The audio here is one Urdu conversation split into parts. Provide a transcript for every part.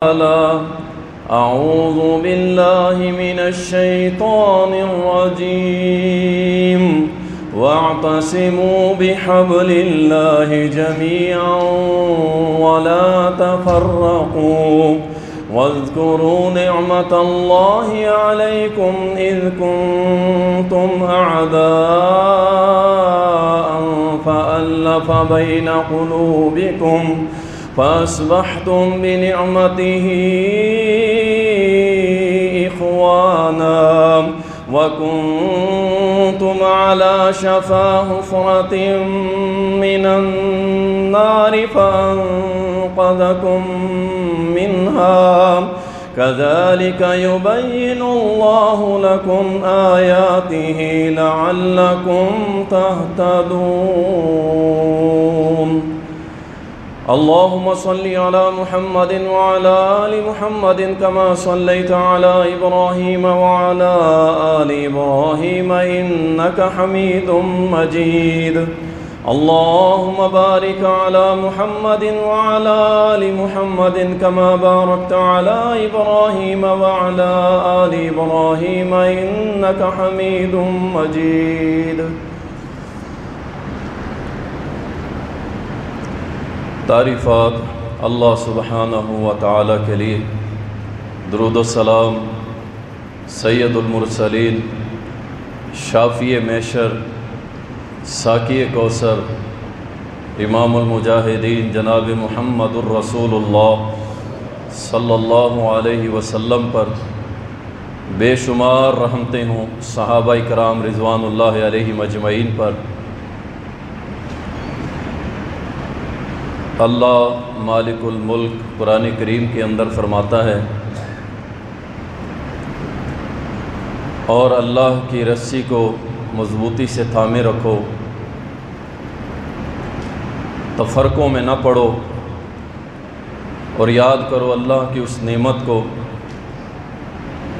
أعوذ بالله من الشيطان الرجيم واعتصموا بحبل الله جميعا ولا تفرقوا واذكروا نعمة الله عليكم إذ كنتم أعداء فألف بين قلوبكم فأصبحتم بنعمته إخوانا وكنتم على شفا حفرة من النار فأنقذكم منها كذلك يبين الله لكم آياته لعلكم تهتدون اللهم صل على محمد وعلى آل محمد كما صليت على إبراهيم وعلى آل إبراهيم إنك حميد مجيد اللهم بارك على محمد وعلى آل محمد كما باركت على إبراهيم وعلى آل إبراهيم إنك حميد مجيد۔ تعریفات اللہ سبحانہ و تعالی کے لیے، درود و سلام سید المرسلین، شافی محشر، ساقی کوثر، امام المجاہدین جناب محمد الرسول اللہ صلی اللہ علیہ وسلم پر بے شمار رحمتیں ہوں، صحابہ کرام رضوان اللہ علیہ مجمعین پر۔ اللہ مالک الملک قرآن کریم کے اندر فرماتا ہے، اور اللہ کی رسی کو مضبوطی سے تھامے رکھو، تفرقوں میں نہ پڑو، اور یاد کرو اللہ کی اس نعمت کو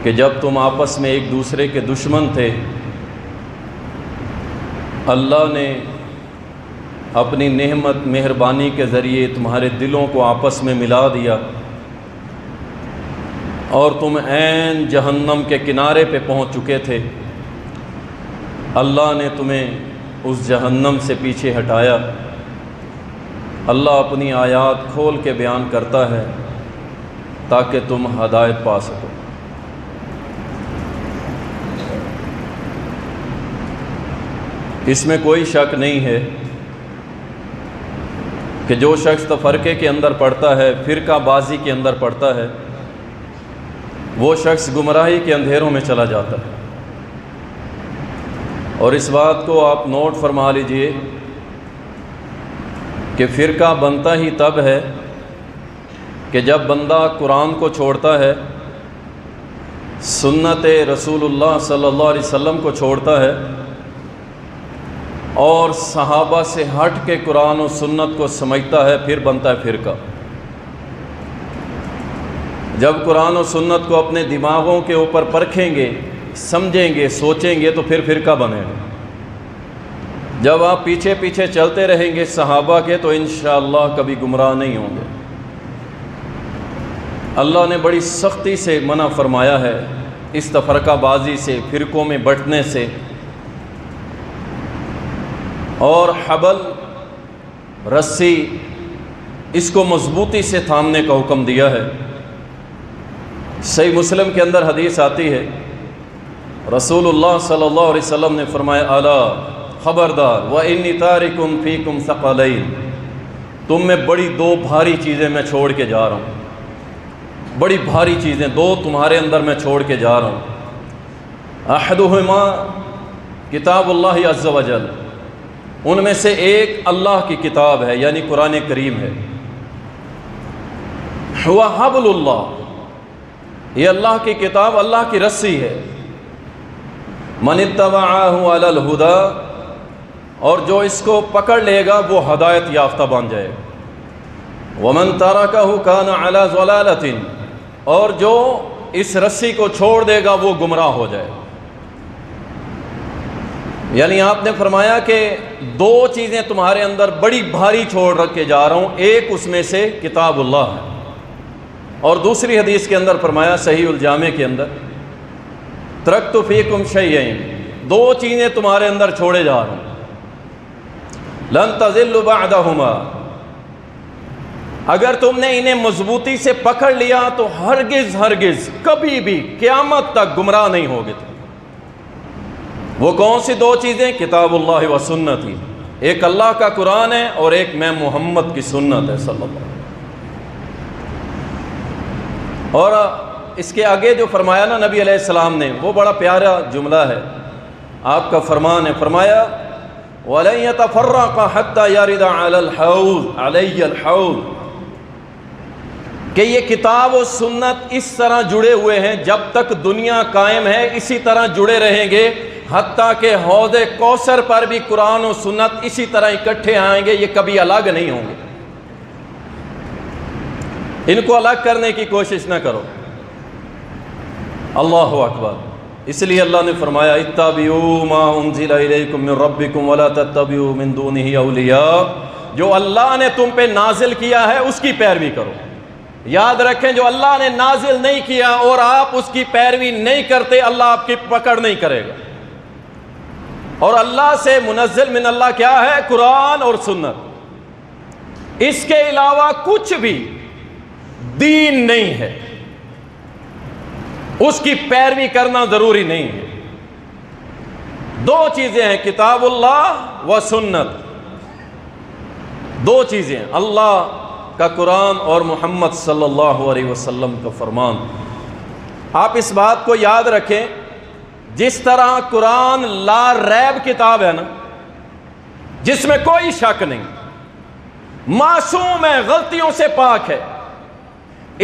کہ جب تم آپس میں ایک دوسرے کے دشمن تھے، اللہ نے اپنی نعمت مہربانی کے ذریعے تمہارے دلوں کو آپس میں ملا دیا، اور تم عین جہنم کے کنارے پہ پہنچ چکے تھے۔ اللہ نے تمہیں اس جہنم سے پیچھے ہٹایا۔ اللہ اپنی آیات کھول کے بیان کرتا ہے تاکہ تم ہدایت پا سکو۔ اس میں کوئی شک نہیں ہے کہ جو شخص تفرقے کے اندر پڑتا ہے، فرقہ بازی کے اندر پڑتا ہے، وہ شخص گمراہی کے اندھیروں میں چلا جاتا ہے۔ اور اس بات کو آپ نوٹ فرما لیجئے کہ فرقہ بنتا ہی تب ہے کہ جب بندہ قرآن کو چھوڑتا ہے، سنت رسول اللہ صلی اللہ علیہ وسلم کو چھوڑتا ہے، اور صحابہ سے ہٹ کے قرآن و سنت کو سمجھتا ہے، پھر بنتا ہے فرقہ۔ جب قرآن و سنت کو اپنے دماغوں کے اوپر پرکھیں گے، سمجھیں گے، سوچیں گے تو پھر فرقہ بنے گا۔ جب آپ پیچھے پیچھے چلتے رہیں گے صحابہ کے تو انشاءاللہ کبھی گمراہ نہیں ہوں گے۔ اللہ نے بڑی سختی سے منع فرمایا ہے اس تفرقہ بازی سے، فرقوں میں بٹنے سے، اور حبل رسی اس کو مضبوطی سے تھامنے کا حکم دیا ہے۔ صحیح مسلم کے اندر حدیث آتی ہے، رسول اللہ صلی اللہ علیہ وسلم نے فرمایا، الا خبردار وانی تارکم فیکم ثقلین، تم میں بڑی دو بھاری چیزیں میں چھوڑ کے جا رہا ہوں، بڑی بھاری چیزیں دو تمہارے اندر میں چھوڑ کے جا رہا ہوں۔ احدہما کتاب اللہ عز وجل، ان میں سے ایک اللہ کی کتاب ہے، یعنی قرآن کریم ہے۔ ہوا حبل اللہ، یہ اللہ کی کتاب، اللہ کی رسی ہے۔ من اتبعہ علی الہدی، اور جو اس کو پکڑ لے گا وہ ہدایت یافتہ بن جائے گا۔ ومن ترکہ کان علی ضلالۃ، اور جو اس رسی کو چھوڑ دے گا وہ گمراہ ہو جائے گا۔ یعنی آپ نے فرمایا کہ دو چیزیں تمہارے اندر بڑی بھاری چھوڑ رکھ کے جا رہا ہوں، ایک اس میں سے کتاب اللہ ہے، اور دوسری حدیث کے اندر فرمایا صحیح الجامع کے اندر، ترکت فیکم شیئین، دو چیزیں تمہارے اندر چھوڑے جا رہا ہوں، لن تضلوا بعدہما، اگر تم نے انہیں مضبوطی سے پکڑ لیا تو ہرگز ہرگز کبھی بھی قیامت تک گمراہ نہیں ہوگے تم۔ وہ کون سی دو چیزیں؟ کتاب اللہ و سنتی، ایک اللہ کا قرآن ہے اور ایک میں محمد کی سنت ہے صلی اللہ علیہ وسلم۔ اور اس کے آگے جو فرمایا نا نبی علیہ السلام نے، وہ بڑا پیارا جملہ ہے، آپ کا فرمان ہے، فرمایا وَلَن يَتَفَرَّقَ حَتَّى يَرِدَ عَلَى الْحَوْضِ عَلَيَّ الْحَوْضِ، کہ یہ کتاب و سنت اس طرح جڑے ہوئے ہیں، جب تک دنیا قائم ہے اسی طرح جڑے رہیں گے، حتیٰ کہ حوض کوثر پر بھی قرآن و سنت اسی طرح اکٹھے آئیں گے، یہ کبھی الگ نہیں ہوں گے۔ ان کو الگ کرنے کی کوشش نہ کرو۔ اللہ اکبر۔ اس لیے اللہ نے فرمایا اتبعوا ما انزل الیکم من ربکم ولا تتبعوا من دونہ اولیاء، جو اللہ نے تم پہ نازل کیا ہے اس کی پیروی کرو۔ یاد رکھیں جو اللہ نے نازل نہیں کیا اور آپ اس کی پیروی نہیں کرتے، اللہ آپ کی پکڑ نہیں کرے گا۔ اور اللہ سے منزل من اللہ کیا ہے؟ قرآن اور سنت، اس کے علاوہ کچھ بھی دین نہیں ہے، اس کی پیروی کرنا ضروری نہیں ہے۔ دو چیزیں ہیں، کتاب اللہ و سنت، دو چیزیں، اللہ کا قرآن اور محمد صلی اللہ علیہ وسلم کا فرمان۔ آپ اس بات کو یاد رکھیں، جس طرح قرآن لا ریب کتاب ہے نا، جس میں کوئی شک نہیں، معصوم ہے، غلطیوں سے پاک ہے،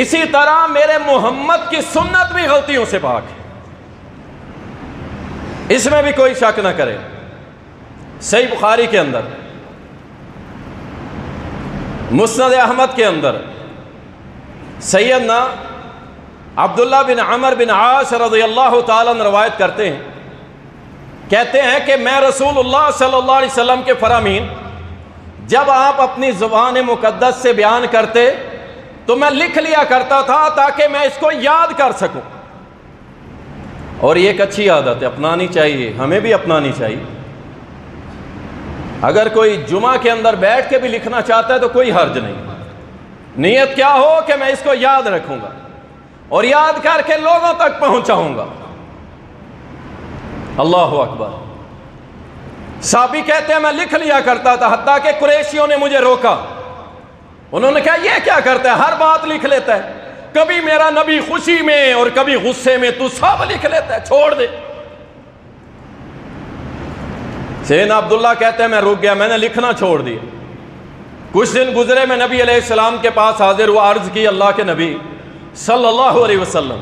اسی طرح میرے محمد کی سنت بھی غلطیوں سے پاک ہے، اس میں بھی کوئی شک نہ کرے۔ صحیح بخاری کے اندر، مسند احمد کے اندر سیدنا عبداللہ بن عمر بن عاص رضی اللہ تعالیٰ عنہ روایت کرتے ہیں، کہتے ہیں کہ میں رسول اللہ صلی اللہ علیہ وسلم کے فرامین جب آپ اپنی زبان مقدس سے بیان کرتے تو میں لکھ لیا کرتا تھا تاکہ میں اس کو یاد کر سکوں، اور یہ ایک اچھی عادت ہے، اپنانی چاہیے، ہمیں بھی اپنانی چاہیے۔ اگر کوئی جمعہ کے اندر بیٹھ کے بھی لکھنا چاہتا ہے تو کوئی حرج نہیں، نیت کیا ہو کہ میں اس کو یاد رکھوں گا اور یاد کر کے لوگوں تک پہنچاؤں گا۔ اللہ اکبر۔ صحابی کہتے ہیں میں لکھ لیا کرتا تھا، حتیٰ کہ قریشیوں نے مجھے روکا، انہوں نے کہا یہ کیا کرتا ہے، ہر بات لکھ لیتا ہے، کبھی میرا نبی خوشی میں اور کبھی غصے میں، تو سب لکھ لیتا ہے، چھوڑ دے۔ سیدنا عبداللہ کہتے ہیں میں رک گیا، میں نے لکھنا چھوڑ دیا۔ کچھ دن گزرے، میں نبی علیہ السلام کے پاس حاضر ہوا، عرض کی اللہ کے نبی صلی اللہ علیہ وسلم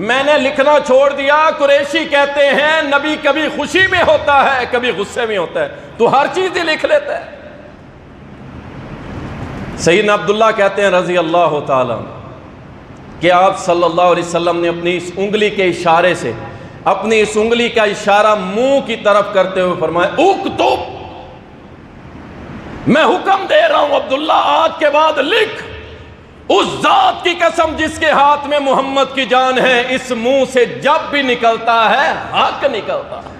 میں نے لکھنا چھوڑ دیا، قریشی کہتے ہیں نبی کبھی خوشی میں ہوتا ہے کبھی غصے میں ہوتا ہے، تو ہر چیز ہی لکھ لیتا ہے۔ سیدنا عبداللہ کہتے ہیں رضی اللہ تعالیٰ کہ آپ صلی اللہ علیہ وسلم نے اپنی اس انگلی کے اشارے سے، اپنی اس انگلی کا اشارہ منہ کی طرف کرتے ہوئے فرمایا اکتب، میں حکم دے رہا ہوں عبداللہ آج کے بعد لکھ، اس ذات کی قسم جس کے ہاتھ میں محمد کی جان ہے، اس منہ سے جب بھی نکلتا ہے حق نکلتا ہے۔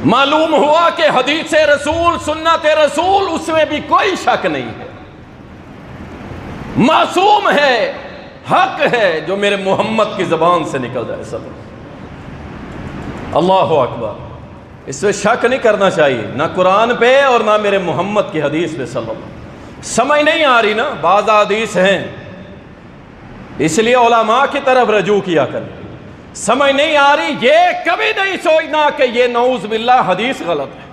معلوم ہوا کہ حدیث رسول، سنت رسول، اس میں بھی کوئی شک نہیں ہے، معصوم ہے، حق ہے، جو میرے محمد کی زبان سے نکل جائے سب۔ اللہ اکبر۔ اس پہ شک نہیں کرنا چاہیے، نہ قرآن پہ اور نہ میرے محمد کی حدیث پہ صلی اللہ علیہ وسلم۔ سمجھ نہیں آ رہی نا، بعض حدیث ہیں اس لیے علماء کی طرف رجوع کیا کریں، سمجھ نہیں آ رہی یہ کبھی نہیں سوچنا کہ یہ نعوذ باللہ حدیث غلط ہے،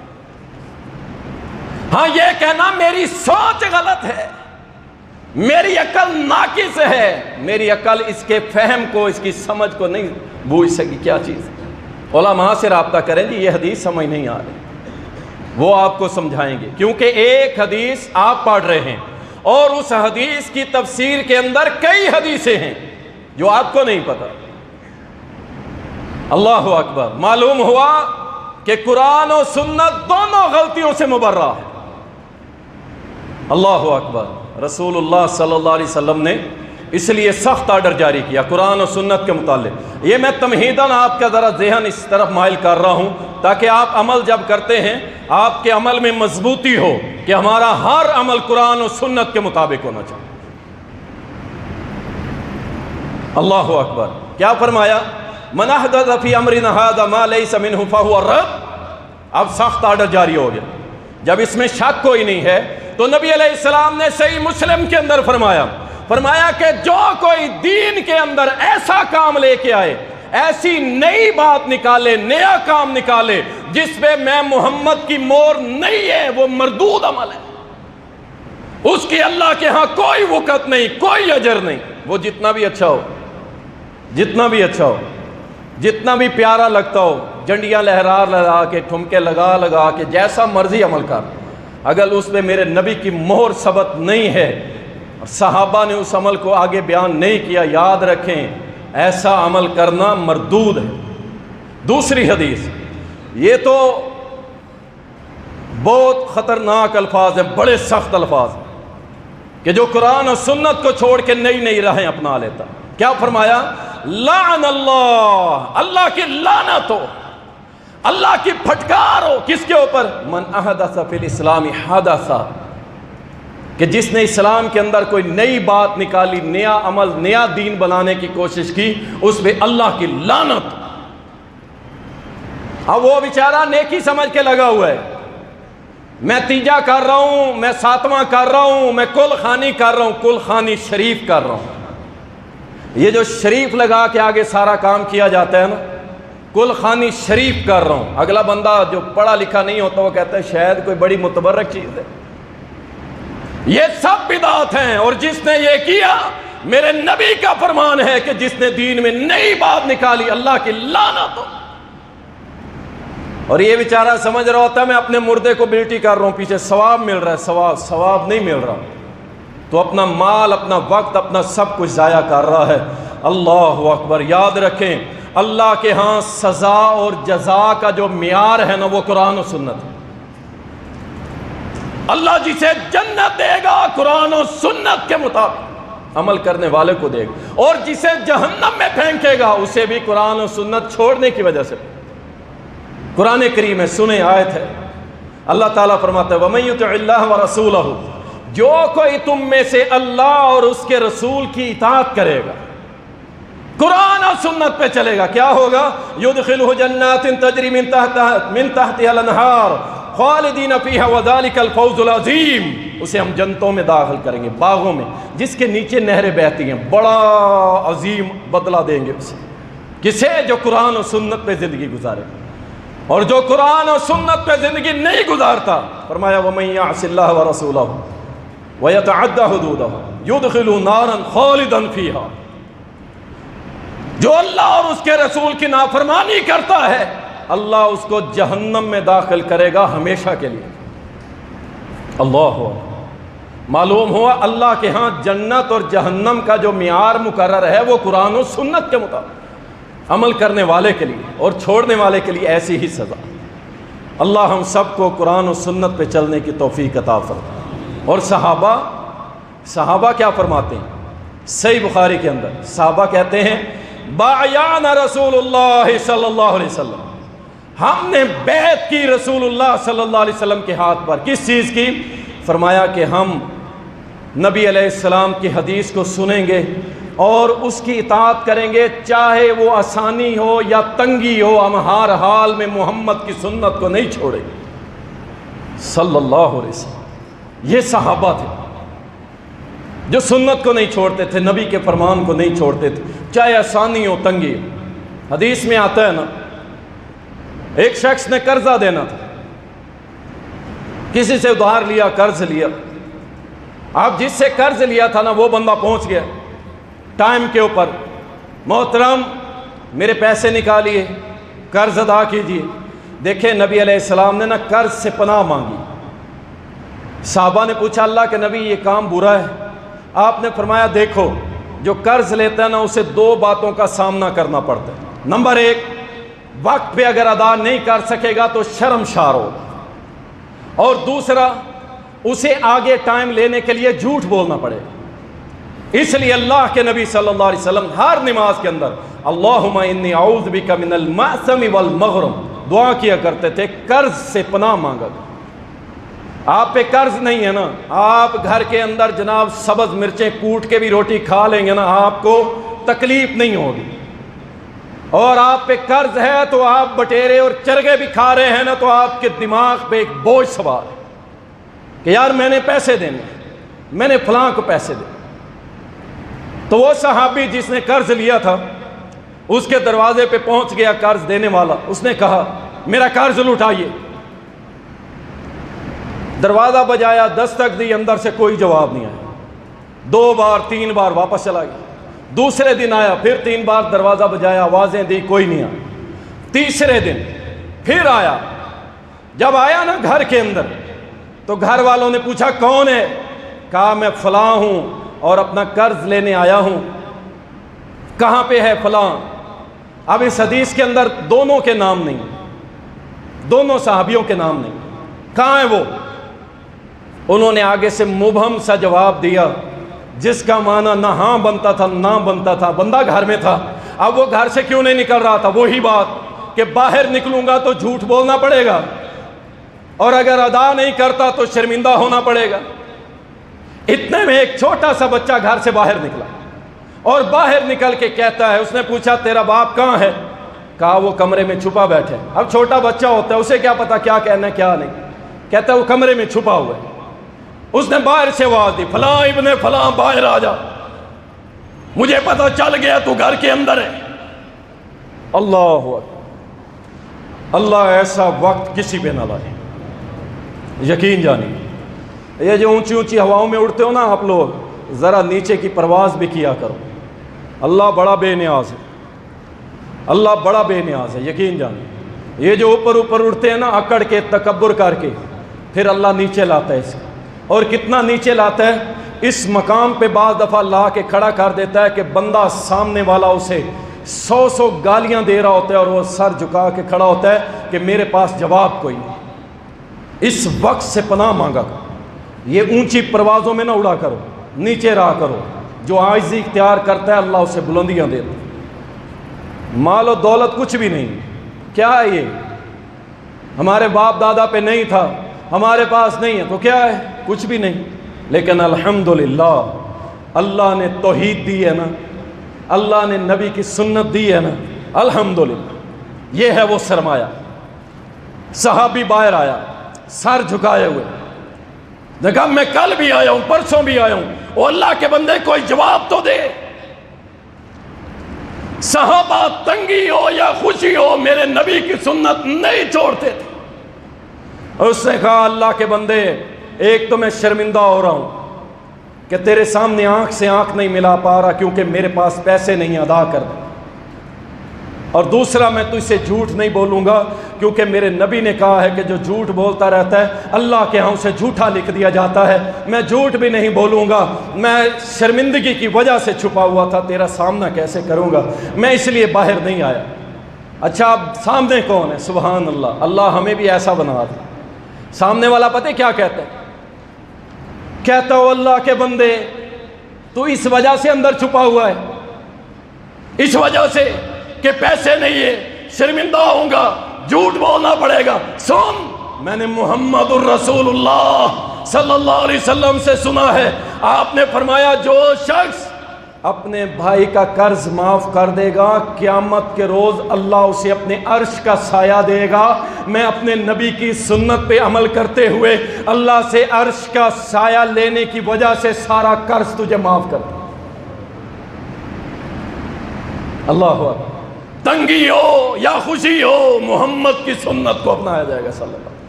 ہاں یہ کہنا میری سوچ غلط ہے، میری عقل ناقص ہے، میری عقل اس کے فہم کو، اس کی سمجھ کو نہیں بوجھ سکی، کیا چیز ہے۔ علماء سے رابطہ کریں جی، یہ حدیث سمجھ نہیں آ رہی، وہ آپ کو سمجھائیں گے، کیونکہ ایک حدیث آپ پڑھ رہے ہیں اور اس حدیث کی تفسیر کے اندر کئی حدیثیں ہیں جو آپ کو نہیں پتہ۔ اللہ اکبر۔ معلوم ہوا کہ قرآن و سنت دونوں غلطیوں سے مبرہ ہے۔ اللہ اکبر۔ رسول اللہ صلی اللہ علیہ وسلم نے اس لیے سخت آرڈر جاری کیا قرآن و سنت کے متعلق۔ یہ میں تمہیداً آپ کا ذرا ذہن اس طرف مائل کر رہا ہوں تاکہ آپ عمل جب کرتے ہیں آپ کے عمل میں مضبوطی ہو کہ ہمارا ہر عمل قرآن و سنت کے مطابق ہونا چاہیے۔ اللہ اکبر، کیا فرمایا؟ من احدث فی امرنا ھذا ما لیس منہ فہو رد۔ اب سخت آرڈر جاری ہو گیا، جب اس میں شک کوئی نہیں ہے تو نبی علیہ السلام نے صحیح مسلم کے اندر فرمایا کہ جو کوئی دین کے اندر ایسا کام لے کے آئے، ایسی نئی بات نکالے، نیا کام نکالے جس پہ میں محمد کی مور نہیں ہے، وہ مردود عمل ہے، اس کی اللہ کے ہاں کوئی وقت نہیں، کوئی اجر نہیں۔ وہ جتنا بھی اچھا ہو، جتنا بھی اچھا ہو، جتنا بھی پیارا لگتا ہو، جنڈیاں لگا کے، ٹھمکے لگا کے، جیسا مرضی عمل کر، اگر اس میں میرے نبی کی مہر ثبت نہیں ہے اور صحابہ نے اس عمل کو آگے بیان نہیں کیا، یاد رکھیں ایسا عمل کرنا مردود ہے۔ دوسری حدیث، یہ تو بہت خطرناک الفاظ ہیں، بڑے سخت الفاظ ہیں کہ جو قرآن اور سنت کو چھوڑ کے نئی راہیں اپنا لیتا۔ کیا فرمایا؟ لعن اللہ، اللہ کی لعنت ہو، اللہ کی پھٹکار ہو، کس کے اوپر؟ من احدث فی الاسلام حدثا، کہ جس نے اسلام کے اندر کوئی نئی بات نکالی، نیا عمل، نیا دین بنانے کی کوشش کی، اس پہ اللہ کی لعنت۔ اب وہ بیچارہ نیکی سمجھ کے لگا ہوا ہے، میں تیجا کر رہا ہوں، میں ساتواں کر رہا ہوں، میں کل خانی کر رہا ہوں، کل خانی شریف کر رہا ہوں۔ یہ جو شریف لگا کے آگے سارا کام کیا جاتا ہے نا، کل خانی شریف کر رہا ہوں، اگلا بندہ جو پڑھا لکھا نہیں ہوتا وہ کہتا ہے شاید کوئی بڑی متبرک چیز ہے۔ یہ سب بدعت ہیں، اور جس نے یہ کیا، میرے نبی کا فرمان ہے کہ جس نے دین میں نئی بات نکالی، اللہ کی لعنت ہو۔ اور یہ بیچارہ سمجھ رہا ہوتا ہے میں اپنے مردے کو بیٹی کر رہا ہوں، پیچھے ثواب مل رہا ہے، ثواب نہیں مل رہا، تو اپنا مال، اپنا وقت، اپنا سب کچھ ضائع کر رہا ہے۔ اللہ اکبر، یاد رکھیں اللہ کے ہاں سزا اور جزا کا جو معیار ہے نا، وہ قرآن و سنت ہے۔ اللہ جسے جنت دے گا قرآن و سنت کے مطابق عمل کرنے والے کو دے گا، اور جسے جہنم میں پھینکے گا اسے بھی قرآن و سنت چھوڑنے کی وجہ سے۔ قرآن کریم میں سنیں آیت ہے، اللہ تعالیٰ فرماتا ہے وَمَن يُطِعِ اللَّهَ وَرَسُولَهُ، جو کوئی تم میں سے اللہ اور اس کے رسول کی اطاعت کرے گا، قرآن اور سنت پہ چلے گا، کیا ہوگا؟ يُدْخِلُهُ جَنَّاتٍ تَجْرِي مِن تَحْتِهَا الْأَنْهَارُ خالدین فیہا وذالک الفوز العظیم، اسے ہم جنتوں میں داخل کریں گے، باغوں میں جس کے نیچے نہریں بہتی ہیں، بڑا عظیم بدلہ دیں گے اسے، کسے؟ جو قرآن و سنت پہ زندگی گزارے، اور جو قرآن و سنت پہ زندگی نہیں گزارتا، فرمایا وَمَن يَعْصِ اللَّهَ وَرَسُولَهُ وَيَتَعَدَّ حُدُودَهُ يُدْخِلُهُ نَارًا خَالِدًا فِيهَا، جو اللہ اور اس کے رسول کی نافرمانی کرتا ہے اللہ اس کو جہنم میں داخل کرے گا ہمیشہ کے لیے۔ اللہ معلوم ہوا اللہ کے ہاں جنت اور جہنم کا جو معیار مقرر ہے وہ قرآن و سنت کے مطابق، عمل کرنے والے کے لیے اور چھوڑنے والے کے لیے ایسی ہی سزا۔ اللہ ہم سب کو قرآن و سنت پہ چلنے کی توفیق عطا فرمائے۔ اور صحابہ کیا فرماتے ہیں؟ صحیح بخاری کے اندر صحابہ کہتے ہیں بایعنا رسول اللہ صلی اللہ علیہ وسلم، ہم نے بیعت کی رسول اللہ صلی اللہ علیہ وسلم کے ہاتھ پر۔ کس چیز کی؟ فرمایا کہ ہم نبی علیہ السلام کی حدیث کو سنیں گے اور اس کی اطاعت کریں گے، چاہے وہ آسانی ہو یا تنگی ہو، ہم ہر حال میں محمد کی سنت کو نہیں چھوڑیں گے صلی اللہ علیہ وسلم۔ یہ صحابہ تھے جو سنت کو نہیں چھوڑتے تھے، نبی کے فرمان کو نہیں چھوڑتے تھے، چاہے آسانی ہو تنگی ہو۔ حدیث میں آتا ہے نا، ایک شخص نے قرضہ دینا تھا، کسی سے ادھار لیا، قرض لیا، آپ جس سے قرض لیا تھا نا وہ بندہ پہنچ گیا ٹائم کے اوپر، محترم میرے پیسے نکالیے، قرض ادا کیجیے۔ دیکھیں نبی علیہ السلام نے نا قرض سے پناہ مانگی۔ صحابہ نے پوچھا اللہ کے نبی یہ کام برا ہے؟ آپ نے فرمایا دیکھو جو قرض لیتا ہے نا اسے دو باتوں کا سامنا کرنا پڑتا ہے۔ نمبر ایک، وقت پہ اگر ادا نہیں کر سکے گا تو شرمشار ہوگا، اور دوسرا اسے آگے ٹائم لینے کے لیے جھوٹ بولنا پڑے گا۔ اس لیے اللہ کے نبی صلی اللہ علیہ وسلم ہر نماز کے اندر اللہم انی اعوذ بک من المأثم والمغرم دعا کیا کرتے تھے، قرض سے پناہ مانگا۔ آپ پہ قرض نہیں ہے نا، آپ گھر کے اندر جناب سبز مرچیں کوٹ کے بھی روٹی کھا لیں گے نا، آپ کو تکلیف نہیں ہوگی۔ اور آپ پہ قرض ہے تو آپ بٹیرے اور چرگے بھی کھا رہے ہیں نا، تو آپ کے دماغ پہ ایک بوجھ سوار ہے کہ یار میں نے پیسے دینے، میں نے فلاں کو پیسے دینے۔ تو وہ صحابی جس نے قرض لیا تھا اس کے دروازے پہ پہنچ گیا قرض دینے والا، اس نے کہا میرا قرض لوٹائیے۔ دروازہ بجایا، دستک دی، اندر سے کوئی جواب نہیں آیا۔ 2 بار 3 بار واپس چلا گیا۔ دوسرے دن آیا، پھر 3 بار دروازہ بجایا، آوازیں دی، کوئی نہیں آیا۔ تیسرے دن پھر آیا۔ جب آیا نا گھر کے اندر تو گھر والوں نے پوچھا کون ہے؟ کہا میں فلاں ہوں اور اپنا قرض لینے آیا ہوں۔ کہاں پہ ہے فلاں؟ اب اس حدیث کے اندر دونوں کے نام نہیں، دونوں صحابیوں کے نام نہیں۔ کہاں ہے وہ؟ انہوں نے آگے سے مبہم سا جواب دیا جس کا معنی نہ ہاں بنتا تھا نہ بنتا تھا۔ بندہ گھر میں تھا، اب وہ گھر سے کیوں نہیں نکل رہا تھا؟ وہی بات کہ باہر نکلوں گا تو جھوٹ بولنا پڑے گا، اور اگر ادا نہیں کرتا تو شرمندہ ہونا پڑے گا۔ اتنے میں ایک چھوٹا سا بچہ گھر سے باہر نکلا، اور باہر نکل کے کہتا ہے، اس نے پوچھا تیرا باپ کہاں ہے؟ کہا وہ کمرے میں چھپا بیٹھے۔ اب چھوٹا بچہ ہوتا ہے، اسے کیا پتا کیا کہنا ہے کیا نہیں، کہتا ہے وہ کمرے میں چھپا ہوا ہے۔ اس نے باہر سے آواز دی، فلاں ابن فلاں باہر آ جا، مجھے پتا چل گیا تو گھر کے اندر ہے۔ اللہ اکبر، اللہ ایسا وقت کسی پہ نہ لائے، یقین جانیے۔ یہ جو اونچی اونچی ہواؤں میں اڑتے ہو نا آپ لوگ، ذرا نیچے کی پرواز بھی کیا کرو۔ اللہ بڑا بے نیاز ہے، اللہ بڑا بے نیاز ہے، یقین جانیے۔ یہ جو اوپر اوپر اڑتے ہیں نا اکڑ کے تکبر کر کے، پھر اللہ نیچے لاتا ہے اسے، اور کتنا نیچے لاتا ہے، اس مقام پہ بعض دفعہ لا کے کھڑا کر دیتا ہے کہ بندہ سامنے والا اسے 100 گالیاں دے رہا ہوتا ہے اور وہ سر جھکا کے کھڑا ہوتا ہے کہ میرے پاس جواب کوئی نہیں۔ اس وقت سے پناہ مانگا کرو، یہ اونچی پروازوں میں نہ اڑا کرو، نیچے رہا کرو۔ جو عاجزی اختیار کرتا ہے اللہ اسے بلندیاں دیتا ہے۔ مال و دولت کچھ بھی نہیں، کیا ہے یہ؟ ہمارے باپ دادا پہ نہیں تھا، ہمارے پاس نہیں ہے تو کیا ہے؟ کچھ بھی نہیں۔ لیکن الحمدللہ اللہ نے توحید دی ہے نا، اللہ نے نبی کی سنت دی ہے نا، الحمدللہ یہ ہے وہ سرمایہ۔ صحابی باہر آیا سر جھکائے ہوئے، نے کہا میں کل بھی آیا ہوں، پرسوں بھی آیا ہوں، وہ اللہ کے بندے کوئی جواب تو دے۔ صحابہ تنگی ہو یا خوشی ہو میرے نبی کی سنت نہیں چھوڑتے تھے۔ اس نے کہا اللہ کے بندے، ایک تو میں شرمندہ ہو رہا ہوں کہ تیرے سامنے آنکھ سے آنکھ نہیں ملا پا رہا کیونکہ میرے پاس پیسے نہیں ادا کر دے، اور دوسرا میں تجھ سے جھوٹ نہیں بولوں گا کیونکہ میرے نبی نے کہا ہے کہ جو جھوٹ بولتا رہتا ہے اللہ کے ہاں اسے جھوٹا لکھ دیا جاتا ہے۔ میں جھوٹ بھی نہیں بولوں گا، میں شرمندگی کی وجہ سے چھپا ہوا تھا، تیرا سامنا کیسے کروں گا، میں اس لیے باہر نہیں آیا۔ اچھا اب سامنے کون ہے؟ سبحان اللہ، اللہ ہمیں بھی ایسا بنا دے۔ سامنے والا پتہ کیا کہتا ہے؟ کہتا ہو اللہ کے بندے تو اس وجہ سے اندر چھپا ہوا ہے، اس وجہ سے کہ پیسے نہیں ہے، شرمندہ ہوں گا، جھوٹ بولنا پڑے گا۔ سن، میں نے محمد الرسول اللہ صلی اللہ علیہ وسلم سے سنا ہے، آپ نے فرمایا جو شخص اپنے بھائی کا قرض معاف کر دے گا قیامت کے روز اللہ اسے اپنے عرش کا سایہ دے گا۔ میں اپنے نبی کی سنت پہ عمل کرتے ہوئے اللہ سے عرش کا سایہ لینے کی وجہ سے سارا قرض تجھے معاف کر دوں۔ اللہ اکبر، تنگی ہو یا خوشی ہو محمد کی سنت کو اپنایا جائے گا صلی اللہ علیہ وسلم۔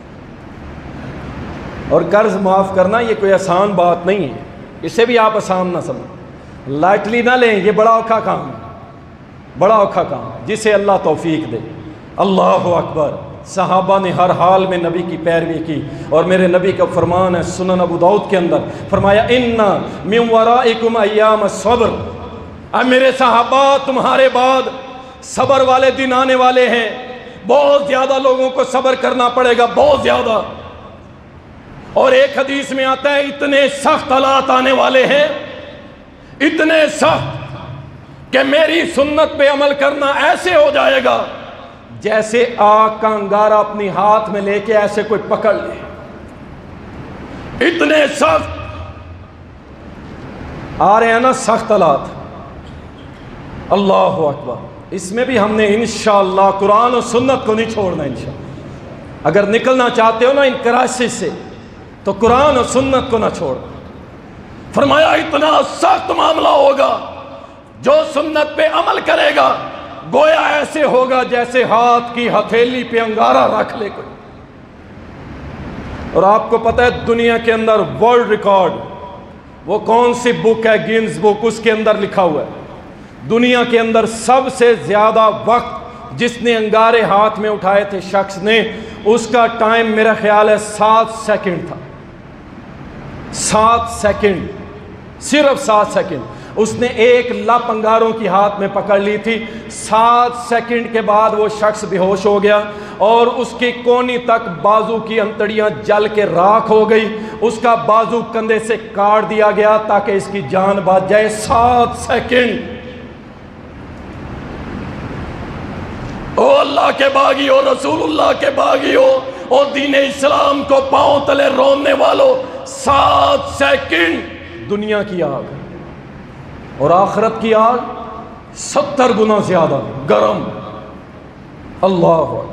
اور قرض معاف کرنا یہ کوئی آسان بات نہیں ہے، اسے بھی آپ آسان نہ سمجھیں، لائٹلی نہ لیں، یہ بڑا اوکھا کام ہے، بڑا اوکھا کام ہے جسے اللہ توفیق دے۔ اللہ اکبر، صحابہ نے ہر حال میں نبی کی پیروی کی، اور میرے نبی کا فرمان ہے سنن ابو داؤد کے اندر، فرمایا ان من ورائکم ایام الصبر، اے میرے صحابہ تمہارے بعد صبر والے دن آنے والے ہیں، بہت زیادہ لوگوں کو صبر کرنا پڑے گا، بہت زیادہ۔ اور ایک حدیث میں آتا ہے اتنے سخت حالات آنے والے ہیں، اتنے سخت کہ میری سنت پہ عمل کرنا ایسے ہو جائے گا جیسے آگ کا انگارہ اپنی ہاتھ میں لے کے ایسے کوئی پکڑ لے. اتنے سخت آ رہے ہیں نا سخت حالات. اللہ اکبر. اس میں بھی ہم نے انشاءاللہ قرآن و سنت کو نہیں چھوڑنا. انشاءاللہ اگر نکلنا چاہتے ہو نا ان کرائسس سے تو قرآن و سنت کو نہ چھوڑنا. فرمایا اتنا سخت معاملہ ہوگا، جو سنت پہ عمل کرے گا گویا ایسے ہوگا جیسے ہاتھ کی ہتھیلی پہ انگارہ رکھ لے کوئی. اور آپ کو پتہ ہے دنیا کے اندر ورلڈ ریکارڈ وہ کون سی بک ہے؟ گینز بک. اس کے اندر لکھا ہوا ہے دنیا کے اندر سب سے زیادہ وقت جس نے انگارے ہاتھ میں اٹھائے تھے شخص نے، اس کا ٹائم میرا خیال ہے 7 سیکنڈ تھا. 7 سیکنڈ، صرف 7 سیکنڈ. اس نے 1 لپ انگاروں کی ہاتھ میں پکڑ لی تھی. 7 سیکنڈ کے بعد وہ شخص بے ہوش ہو گیا اور اس کی کونی تک بازو کی انتڑیاں جل کے راکھ ہو گئی. اس کا بازو کندھے سے کاٹ دیا گیا تاکہ اس کی جان بچ جائے. 7 سیکنڈ. او اللہ کے باغی ہو، رسول اللہ کے باغی ہو، اور دین اسلام کو پاؤں تلے روننے والوں، 7 سیکنڈ. دنیا کی آگ اور آخرت کی آگ 70 گنا زیادہ گرم. اللہ اکبر.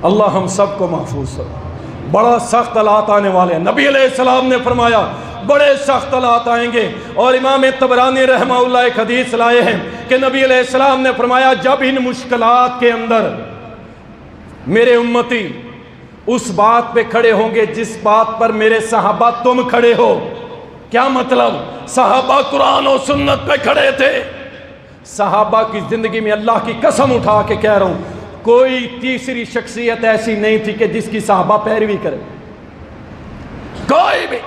اللہ ہم سب کو محفوظ کرے. بڑا سخت حالات آنے والے ہیں. نبی علیہ السلام نے فرمایا بڑے سخت حالات آئیں گے. اور امام طبرانی رحمہ اللہ ایک حدیث لائے ہیں کہ نبی علیہ السلام نے فرمایا جب ان مشکلات کے اندر میرے امتی اس بات پہ کھڑے ہوں گے جس بات پر میرے صحابہ تم کھڑے ہو. کیا مطلب؟ صحابہ قرآن و سنت پہ کھڑے تھے. صحابہ کی زندگی میں اللہ کی قسم اٹھا کے کہہ رہا ہوں کوئی تیسری شخصیت ایسی نہیں تھی کہ جس کی صحابہ پیروی کرے. کوئی بھی.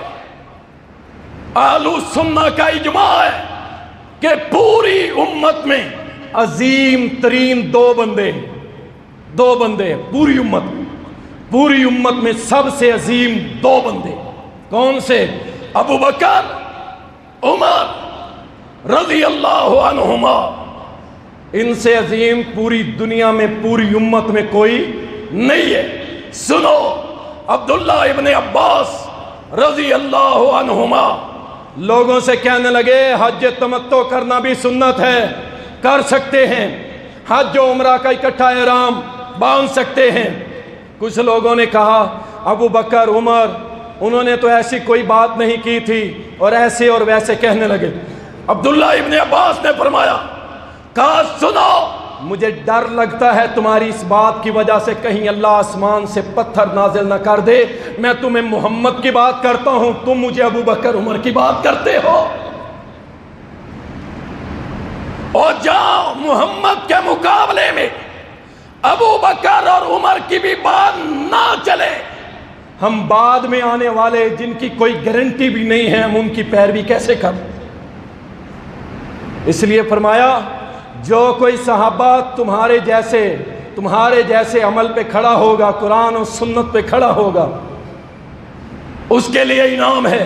اہل سنہ کا اجماع ہے کہ پوری امت میں عظیم ترین 2 بندے ہیں. پوری امت میں سب سے عظیم 2 بندے. کون سے؟ ابو بکر، عمر رضی اللہ عنہما. ان سے عظیم پوری دنیا میں پوری امت میں کوئی نہیں ہے. سنو، عبداللہ ابن عباس رضی اللہ عنہما لوگوں سے کہنے لگے حج تمتع کرنا بھی سنت ہے، کر سکتے ہیں. حج و عمرہ کا اکٹھا احرام باندھ سکتے ہیں. کچھ لوگوں نے کہا ابو بکر، عمر انہوں نے تو ایسی کوئی بات نہیں کی تھی، اور ایسے اور ویسے کہنے لگے. عبداللہ ابن عباس نے فرمایا کہا سنو، مجھے ڈر لگتا ہے تمہاری اس بات کی وجہ سے کہیں اللہ آسمان سے پتھر نازل نہ کر دے. میں تمہیں محمد کی بات کرتا ہوں، تم مجھے ابو بکر عمر کی بات کرتے ہو. اور جاؤ محمد کے مقابلے میں ابو بکر اور عمر کی بھی بات نہ چلے. ہم بعد میں آنے والے جن کی کوئی گارنٹی بھی نہیں ہے ہم ان کی پیروی کیسے کریں؟ اس لیے فرمایا جو کوئی صحابہ تمہارے جیسے عمل پہ کھڑا ہوگا، قرآن و سنت پہ کھڑا ہوگا، اس کے لیے انعام ہے.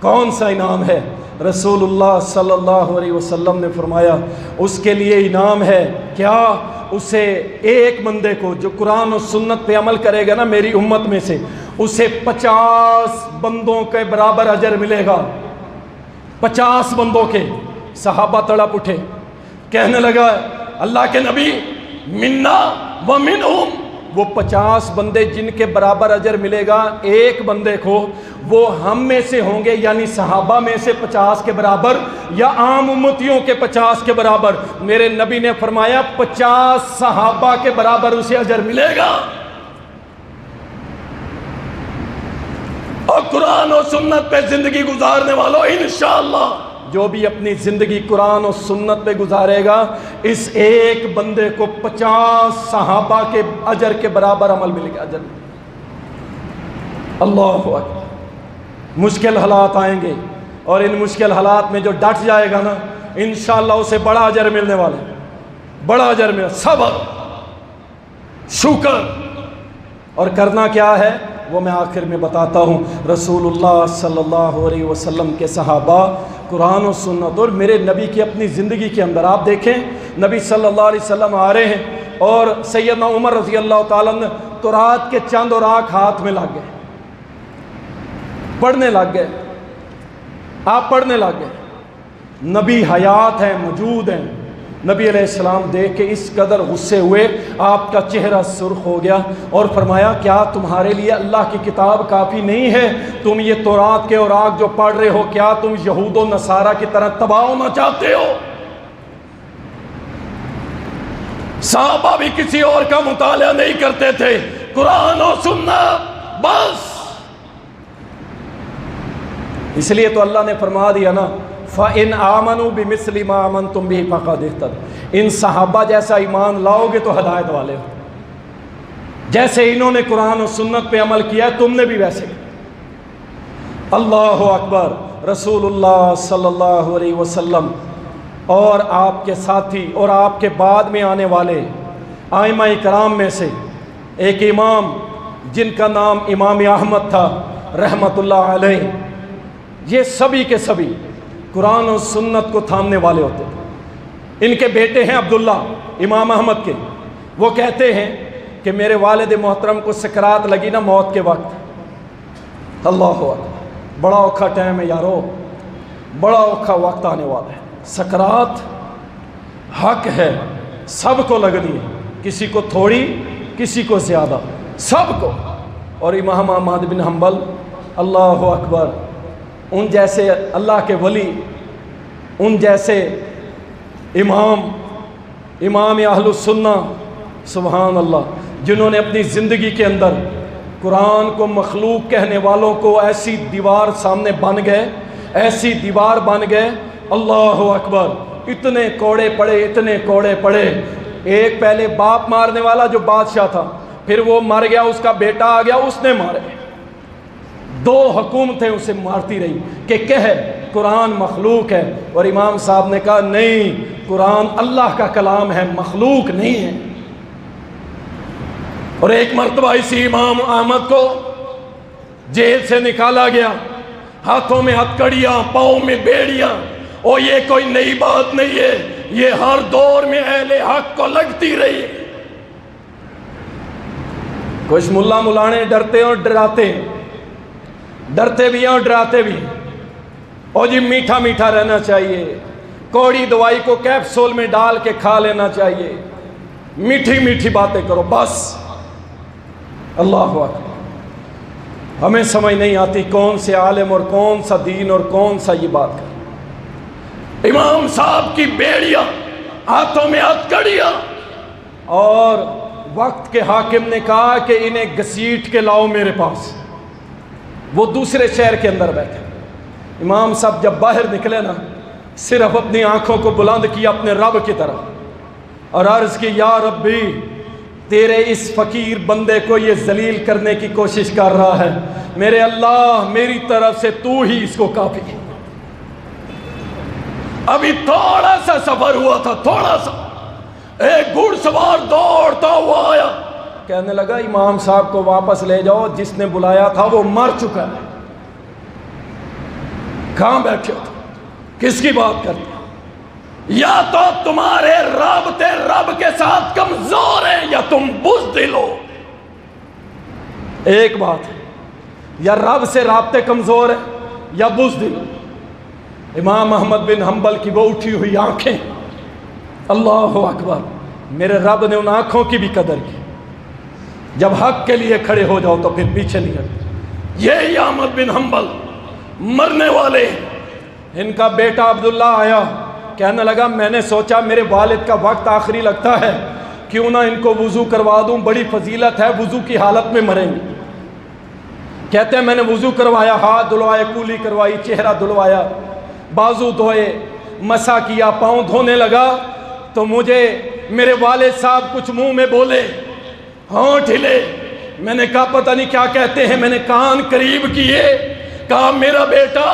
کون سا انعام ہے؟ رسول اللہ صلی اللہ علیہ وسلم نے فرمایا اس کے لیے انعام ہے. کیا؟ اسے ایک بندے کو جو قرآن و سنت پہ عمل کرے گا نا میری امت میں سے، اسے 50 بندوں کے برابر اجر ملے گا. 50 بندوں کے. صحابہ تڑپ اٹھے، کہنے لگا اللہ کے نبی منا و منہم. وہ 50 بندے جن کے برابر اجر ملے گا ایک بندے کو، وہ ہم میں سے ہوں گے یعنی صحابہ میں سے 50 کے برابر، یا عام امتیوں کے 50 کے برابر؟ میرے نبی نے فرمایا 50 صحابہ کے برابر اسے اجر ملے گا. اور قرآن و سنت پہ زندگی گزارنے والوں انشاءاللہ جو بھی اپنی زندگی قرآن و سنت پہ گزارے گا اس ایک بندے کو 50 صحابہ کے اجر کے برابر عمل ملے گا. اجر. اللہ اکبر. مشکل حالات آئیں گے اور ان مشکل حالات میں جو ڈٹ جائے گا نا انشاءاللہ اسے بڑا اجر ملنے والا ہے. بڑا اجر ملے. صبر، شکر. اور کرنا کیا ہے وہ میں آخر میں بتاتا ہوں. رسول اللہ صلی اللہ علیہ وسلم کے صحابہ قرآن و سنت اور میرے نبی کی اپنی زندگی کے اندر آپ دیکھیں، نبی صلی اللہ علیہ وسلم آ رہے ہیں اور سیدنا عمر رضی اللہ تعالیٰ عنہ تورات کے چند اوراق ہاتھ میں لگ گئے، پڑھنے لگ گئے، آپ پڑھنے لگ گئے، نبی حیات ہیں، موجود ہیں، نبی علیہ السلام دیکھ کے اس قدر غصے ہوئے، آپ کا چہرہ سرخ ہو گیا اور فرمایا کیا تمہارے لیے اللہ کی کتاب کافی نہیں ہے؟ تم یہ تورات کے اوراق جو پڑھ رہے ہو، کیا تم یہود و نصارہ کی طرح تباہ ہونا چاہتے ہو؟ صحابہ بھی کسی اور کا مطالعہ نہیں کرتے تھے، قرآن و سنت بس۔ اس لیے تو اللہ نے فرما دیا نا فَإِنْ آمَنُوا بِمِثْلِ مَا آمَنْتُمْ بِهِ فَقَدِ اهْتَدَوْا، ان صحابہ جیسا ایمان لاؤ گے تو ہدایت والے ہو، جیسے انہوں نے قرآن و سنت پہ عمل کیا تم نے بھی ویسے۔ اللہ اکبر۔ رسول اللہ صلی اللہ علیہ وسلم اور آپ کے ساتھی اور آپ کے بعد میں آنے والے ائمہ کرام میں سے ایک امام جن کا نام امام احمد تھا رحمت اللہ علیہ، یہ سبھی کے سبھی قرآن و سنت کو تھامنے والے ہوتے تھے۔ ان کے بیٹے ہیں عبداللہ امام احمد کے، وہ کہتے ہیں کہ میرے والد محترم کو سکرات لگی نا موت کے وقت، اللہ اکبر، بڑا اوکھا ٹائم ہے یارو، بڑا اوکھا وقت آنے والا ہے، سکرات حق ہے، سب کو لگنی ہے، کسی کو تھوڑی کسی کو زیادہ، سب کو۔ اور امام احمد بن حنبل اللہ اکبر، ان جیسے اللہ کے ولی، ان جیسے امام اہل السنہ سبحان اللہ، جنہوں نے اپنی زندگی کے اندر قرآن کو مخلوق کہنے والوں کو ایسی دیوار سامنے بن گئے، ایسی دیوار بن گئے، اللہ اکبر، اتنے کوڑے پڑے، اتنے کوڑے پڑے۔ ایک پہلے باپ مارنے والا جو بادشاہ تھا، پھر وہ مر گیا، اس کا بیٹا آ گیا، اس نے مارے، دو حکومتیں اسے مارتی رہی کہ کہے قرآن مخلوق ہے، اور امام صاحب نے کہا نہیں، قرآن اللہ کا کلام ہے، مخلوق نہیں ہے۔ اور ایک مرتبہ اسی امام احمد کو جیل سے نکالا گیا، ہاتھوں میں ہتھکڑیاں، پاؤں میں بیڑیاں، اور یہ کوئی نئی بات نہیں ہے، یہ ہر دور میں اہل حق کو لگتی رہی۔ کچھ ملا ملانے ڈرتے اور ڈراتے ہیں، ڈرتے بھی ہیں اور ڈراتے بھی ہیں، اور جی میٹھا میٹھا رہنا چاہیے، کوڑی دوائی کو کیپسول میں ڈال کے کھا لینا چاہیے، میٹھی میٹھی باتیں کرو بس۔ اللہ اکبر، ہمیں سمجھ نہیں آتی کون سے عالم اور کون سا دین اور کون سا یہ بات کر۔ امام صاحب کی بیڑیاں، ہاتھوں میں ہتھکڑیاں، اور وقت کے حاکم نے کہا کہ انہیں گھسیٹ کے لاؤ میرے پاس۔ وہ دوسرے شہر کے اندر بیٹھے، امام صاحب جب باہر نکلے نا، صرف اپنی آنکھوں کو بلند کیا اپنے رب کی طرف اور عرض کی یا ربی، تیرے اس فقیر بندے کو یہ ذلیل کرنے کی کوشش کر رہا ہے، میرے اللہ میری طرف سے تو ہی اس کو کافی۔ ابھی تھوڑا سا سفر ہوا تھا، تھوڑا سا، ایک گھڑ سوار دوڑتا ہوا آیا، کہنے لگا امام صاحب کو واپس لے جاؤ، جس نے بلایا تھا وہ مر چکا ہے۔ کہاں بیٹھے ہو؟ کس کی بات کرتے ہو؟ یا تو تمہارے رابطے رب کے ساتھ کمزور ہیں یا تم بزدل ہو۔ ایک بات ہے، یا رب سے رابطے کمزور ہیں یا بزدل ہو۔ امام احمد بن حنبل کی وہ اٹھی ہوئی آنکھیں، اللہ اکبر، میرے رب نے ان آنکھوں کی بھی قدر کی۔ جب حق کے لیے کھڑے ہو جاؤ تو پھر پیچھے نہیں ہٹتے۔ یہی احمد بن حنبل مرنے والے، ان کا بیٹا عبداللہ آیا، کہنے لگا میں نے سوچا میرے والد کا وقت آخری لگتا ہے، کیوں نہ ان کو وضو کروا دوں، بڑی فضیلت ہے، وضو کی حالت میں مریں گے۔ کہتے ہیں میں نے وضو کروایا، ہاتھ دھلوائے، کولی کروائی، چہرہ دھلوایا، بازو دھوئے، مسا کیا، پاؤں دھونے لگا تو مجھے میرے والد صاحب کچھ منہ میں بولے، ہونٹ ہلے، میں نے کہا پتہ نہیں کیا کہتے ہیں، میں نے کان قریب کیے، کہا میرا بیٹا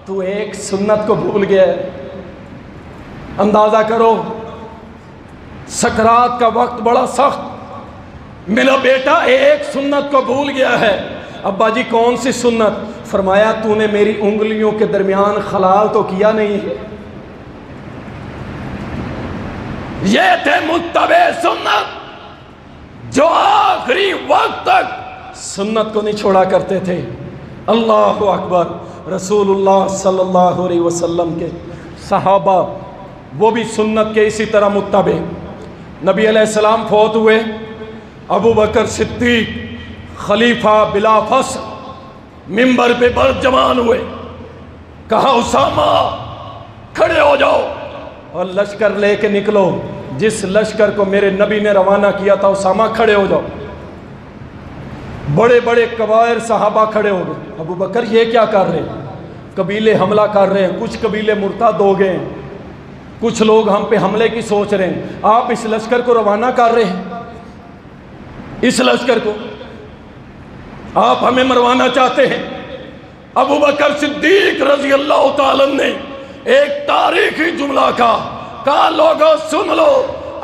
تو ایک سنت کو بھول گیا ہے۔ اندازہ کرو، سکرات کا وقت بڑا سخت، میرا بیٹا ایک سنت کو بھول گیا ہے۔ ابا جی کون سی سنت؟ فرمایا تو نے میری انگلیوں کے درمیان خلال تو کیا نہیں ہے؟ یہ تھے متبع سنت جو آخری وقت تک سنت کو نہیں چھوڑا کرتے تھے۔ اللہ اکبر۔ رسول اللہ صلی اللہ علیہ وسلم کے صحابہ وہ بھی سنت کے اسی طرح متبع۔ نبی علیہ السلام فوت ہوئے، ابو بکر صدیق خلیفہ بلا فصل منبر پہ برجمان ہوئے، کہا اسامہ کھڑے ہو جاؤ اور لشکر لے کے نکلو۔ جس لشکر کو میرے نبی نے روانہ کیا تھا، اسامہ کھڑے ہو جاؤ۔ بڑے بڑے کبائر صحابہ کھڑے ہو گئے۔ ابو بکر یہ کیا کر رہے ہیں؟ قبیلے حملہ کر رہے ہیں، کچھ قبیلے مرتد ہو گئے ہیں، کچھ لوگ ہم پہ حملے کی سوچ رہے ہیں، آپ اس لشکر کو روانہ کر رہے ہیں، اس لشکر کو آپ ہمیں مروانا چاہتے ہیں۔ ابو بکر صدیق رضی اللہ تعالیٰ نے ایک تاریخی جملہ کہا لوگوں سن لو،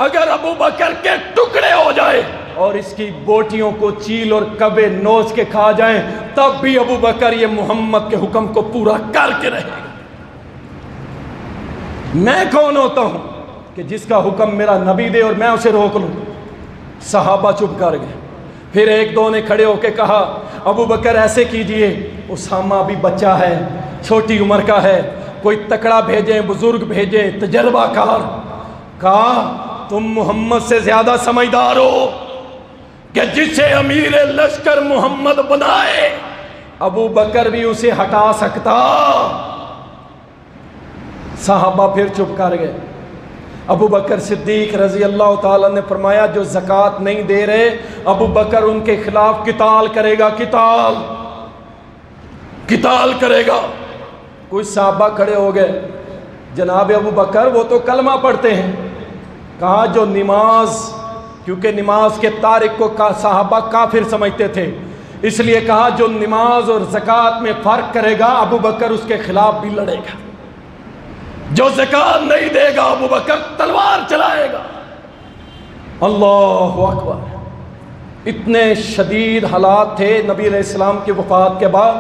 اگر ابو بکر کے ٹکڑے ہو جائے اور اس کی بوٹیوں کو چیل اور کبے نوچ کے کھا جائیں، تب بھی ابو بکر یہ محمد کے حکم کو پورا کر کے رہے گا۔ میں کون ہوتا ہوں کہ جس کا حکم میرا نبی دے اور میں اسے روک لوں؟ صحابہ چپ کر گئے۔ پھر ایک دو نے کھڑے ہو کے کہا ابو بکر ایسے کیجئے، اسامہ بھی بچہ ہے، چھوٹی عمر کا ہے، کوئی تکڑا بھیجیں، بزرگ بھیجیں، تجربہ کار۔ کہا تم محمد سے زیادہ سمجھدار ہو کہ جسے امیر لشکر محمد بنائے ابو بکر بھی اسے ہٹا سکتا۔ صحابہ پھر چپ کر گئے۔ ابو بکر صدیق رضی اللہ تعالیٰ نے فرمایا جو زکوٰۃ نہیں دے رہے ابو بکر ان کے خلاف قتال کرے گا، قتال کرے گا۔ کچھ صحابہ کھڑے ہو گئے، جناب ابو بکر وہ تو کلمہ پڑھتے ہیں۔ کہا جو نماز، کیونکہ نماز کے تارک کو صحابہ کافر سمجھتے تھے، اس لیے کہا جو نماز اور زکوٰۃ میں فرق کرے گا ابو بکر اس کے خلاف بھی لڑے گا، جو زکوٰۃ نہیں دے گا ابو بکر تلوار چلائے گا۔ اللہ اکبر۔ اتنے شدید حالات تھے نبی علیہ السلام کی وفات کے بعد،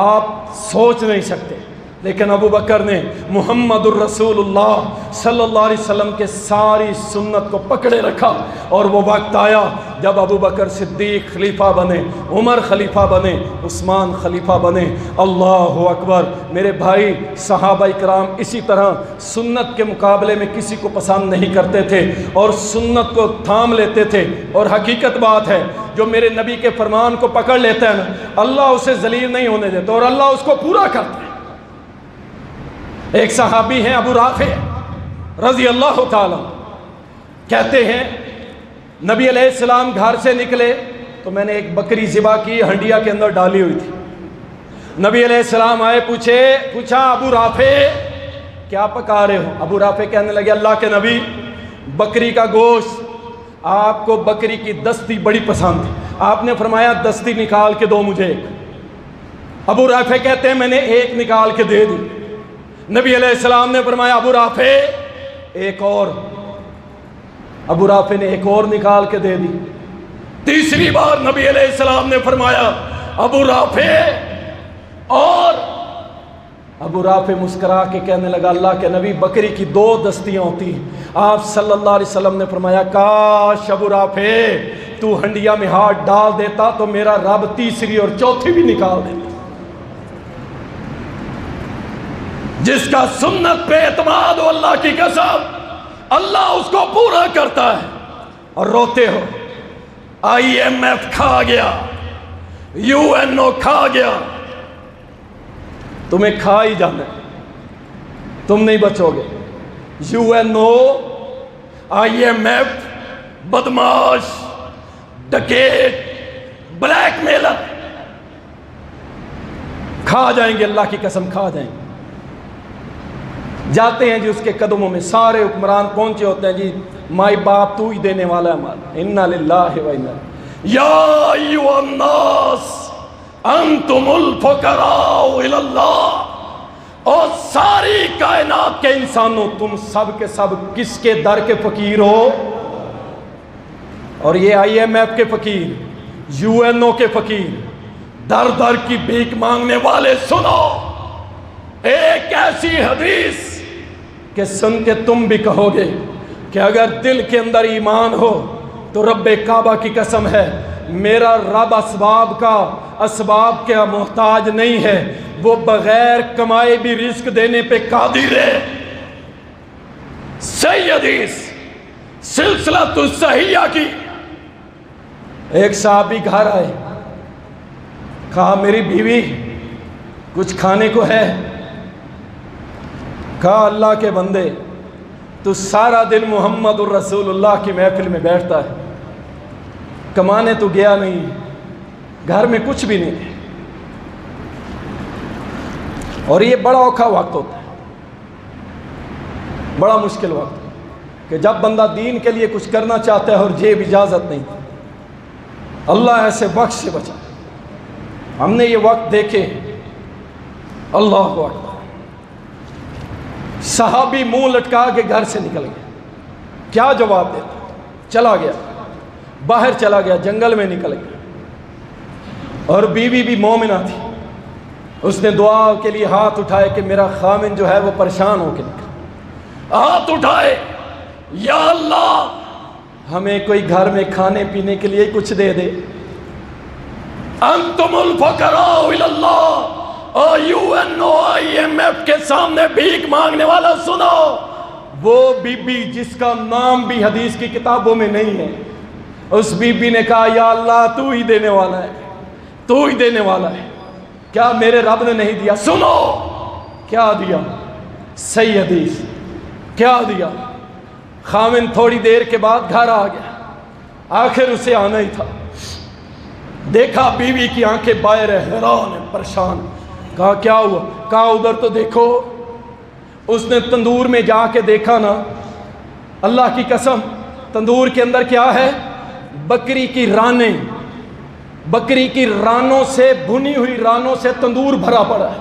آپ سوچ نہیں سکتے، لیکن ابو بکر نے محمد الرسول اللہ صلی اللہ علیہ وسلم کے ساری سنت کو پکڑے رکھا، اور وہ وقت آیا جب ابو بکر صدیق خلیفہ بنے، عمر خلیفہ بنے، عثمان خلیفہ بنے۔ اللہ اکبر۔ میرے بھائی، صحابہ اکرام اسی طرح سنت کے مقابلے میں کسی کو پسند نہیں کرتے تھے اور سنت کو تھام لیتے تھے، اور حقیقت بات ہے جو میرے نبی کے فرمان کو پکڑ لیتا ہے نا، اللہ اسے ذلیل نہیں ہونے دیتا اور اللہ اس کو پورا کرتا ہے۔ ایک صحابی ہیں ابو رافع رضی اللہ تعالی، کہتے ہیں نبی علیہ السلام گھر سے نکلے تو میں نے ایک بکری ذبح کی، ہنڈیا کے اندر ڈالی ہوئی تھی۔ نبی علیہ السلام آئے، پوچھا ابو رافع کیا پکا رہے ہو؟ ابو رافع کہنے لگے اللہ کے نبی بکری کا گوشت، آپ کو بکری کی دستی بڑی پسند تھی، آپ نے فرمایا دستی نکال کے دو مجھے ایک۔ ابو رافع کہتے ہیں میں نے ایک نکال کے دے دی۔ نبی علیہ السلام نے فرمایا ابو رافع ایک اور۔ ابو رافع نے ایک اور نکال کے دے دی۔ تیسری بار نبی علیہ السلام نے فرمایا ابو رافع اور۔ ابو رافع مسکرا کے کہنے لگا اللہ کے نبی بکری کی دو دستیاں ہوتی ہیں۔ آپ صلی اللہ علیہ وسلم نے فرمایا کاش ابو رافع تو ہنڈیا میں ہاتھ ڈال دیتا تو میرا رب تیسری اور چوتھی بھی نکال دیتا۔ جس کا سنت پہ اعتماد ہو اللہ کی قسم اللہ اس کو پورا کرتا ہے۔ اور روتے ہو IMF کھا گیا، UNO کھا گیا، تمہیں کھا ہی جانا ہے، تم نہیں بچو گے۔ UNO IMF بدماش، ڈکیٹ، بلیک میلر کھا جائیں گے، اللہ کی قسم کھا جائیں گے۔ جاتے ہیں جی اس کے قدموں میں، سارے حکمران پہنچے ہوتے ہیں جی مائی باپ تو ہی دینے والا ہے ہمارا، انا للہ و انا یا ایھا الناس انتم الفقراء الی اللہ، اور ساری کائنات کے انسانوں تم سب کے سب کس کے در کے فقیر ہو؟ اور یہ IMF کے فقیر، UNO کے فقیر، در در کی بھیک مانگنے والے سنو ایک ایسی حدیث کہ سن کے تم بھی کہو گے کہ اگر دل کے اندر ایمان ہو تو رب کعبہ کی قسم ہے میرا رب اسباب کا محتاج نہیں ہے، وہ بغیر کمائے بھی رزق دینے پہ قادر ہے۔ صحیح حدیث سلسلۃ الصحیحہ کی۔ ایک صحابی گھر آئے، کہا میری بیوی کچھ کھانے کو ہے؟ کہا اللہ کے بندے تو سارا دن محمد الرسول اللہ کی محفل میں بیٹھتا ہے، کمانے تو گیا نہیں، گھر میں کچھ بھی نہیں، اور یہ بڑا اوکھا وقت ہوتا ہے، بڑا مشکل وقت کہ جب بندہ دین کے لیے کچھ کرنا چاہتا ہے اور جیب اجازت نہیں۔ اللہ ایسے وقت سے بچا۔ ہم نے یہ وقت دیکھے، اللہ اکبر، صحابی منہ لٹکا کے گھر سے نکل گیا، کیا جواب دیتا؟ چلا گیا، باہر چلا گیا، جنگل میں نکل گیا، اور بیوی بھی مومنہ تھی، اس نے دعا کے لیے ہاتھ اٹھائے کہ میرا خامن جو ہے وہ پریشان ہو کے نکلا، ہاتھ اٹھائے یا اللہ ہمیں کوئی گھر میں کھانے پینے کے لیے کچھ دے دے۔ انتم الفقراء الی اللہ، IUNO کے سامنے بھیک مانگنے والا سنو، وہ بی بی جس کا نام بھی حدیث کی کتابوں میں نہیں ہے، اس بی بی نے کہا یا اللہ تو ہی دینے والا ہے، تو ہی دینے والا ہے، کیا میرے رب نے نہیں دیا؟ سنو کیا دیا، صحیح حدیث کیا دیا۔ خامن تھوڑی دیر کے بعد گھر آ گیا، آخر اسے آنا ہی تھا، دیکھا بیوی کی آنکھیں باہر ہے، حیران ہے، پریشان، کہا کیا ہوا؟ کہا ادھر تو دیکھو۔ اس نے تندور میں جا کے دیکھا نا، اللہ کی قسم تندور کے اندر کیا ہے؟ بکری کی رانیں، بکری کی رانوں سے، بھنی ہوئی رانوں سے تندور بھرا پڑا ہے،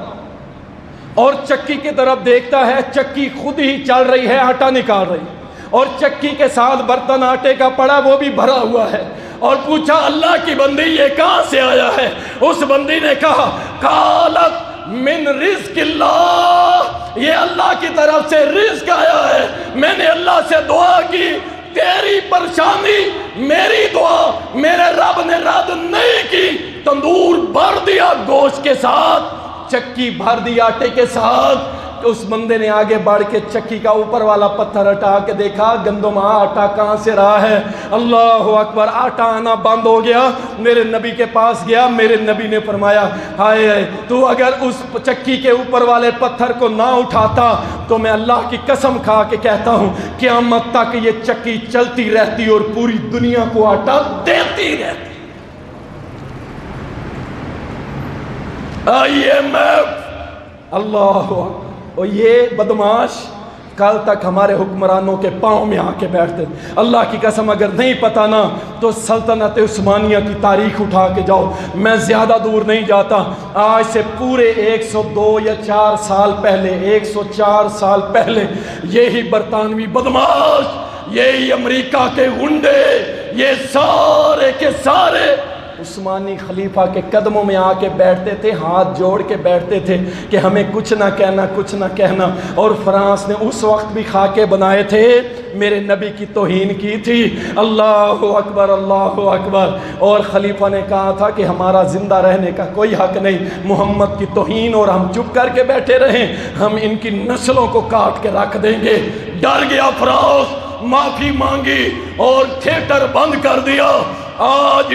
اور چکی کی طرف دیکھتا ہے، چکی خود ہی چل رہی ہے، آٹا نکال رہی ہے، اور چکی کے ساتھ برتن آٹے کا پڑا وہ بھی بھرا ہوا ہے، اور پوچھا اللہ کی بندی یہ کہاں سے آیا ہے؟ اس بندی نے کہا قالت من رزق اللہ، یہ اللہ کی طرف سے رزق آیا ہے، میں نے اللہ سے دعا کی، تیری پریشانی میری دعا میرے رب نے رد نہیں کی، تندور بھر دیا گوشت کے ساتھ، چکی بھر دی آٹے کے ساتھ۔ اس بندے نے آگے بڑھ کے چکی کا اوپر والا پتھر ہٹا کے دیکھا، گندم آٹا کہاں سے رہا ہے؟ اللہ اکبر، آٹا آنا بند ہو گیا۔ میرے نبی کے پاس گیا، میرے نبی نے فرمایا ہائے ہائے، تو اگر اس چکی کے اوپر والے پتھر کو نہ اٹھاتا تو میں اللہ کی قسم کھا کے کہتا ہوں قیامت تک یہ چکی چلتی رہتی اور پوری دنیا کو آٹا دیتی رہتی۔ IMF، اللہ، اور یہ بدماش کل تک ہمارے حکمرانوں کے پاؤں میں آ کے بیٹھتے۔ اللہ کی قسم اگر نہیں پتا نا تو سلطنت عثمانیہ کی تاریخ اٹھا کے جاؤ، میں زیادہ دور نہیں جاتا، آج سے پورے 102 یا 4 سال پہلے، 104 سال پہلے یہی برطانوی بدماش، یہی امریکہ کے گنڈے، یہ سارے کے سارے عثمانی خلیفہ کے قدموں میں آ کے بیٹھتے تھے، ہاتھ جوڑ کے بیٹھتے تھے کہ ہمیں کچھ نہ کہنا، کچھ نہ کہنا۔ اور فرانس نے اس وقت بھی خاکے بنائے تھے، میرے نبی کی توہین کی تھی، اللہ اکبر اللہ اکبر، اور خلیفہ نے کہا تھا کہ ہمارا زندہ رہنے کا کوئی حق نہیں، محمد کی توہین، اور ہم چپ کر کے بیٹھے رہیں، ہم ان کی نسلوں کو کاٹ کے رکھ دیں گے۔ ڈر گیا فرانس، معافی مانگی اور تھیٹر بند کر دیا۔ آج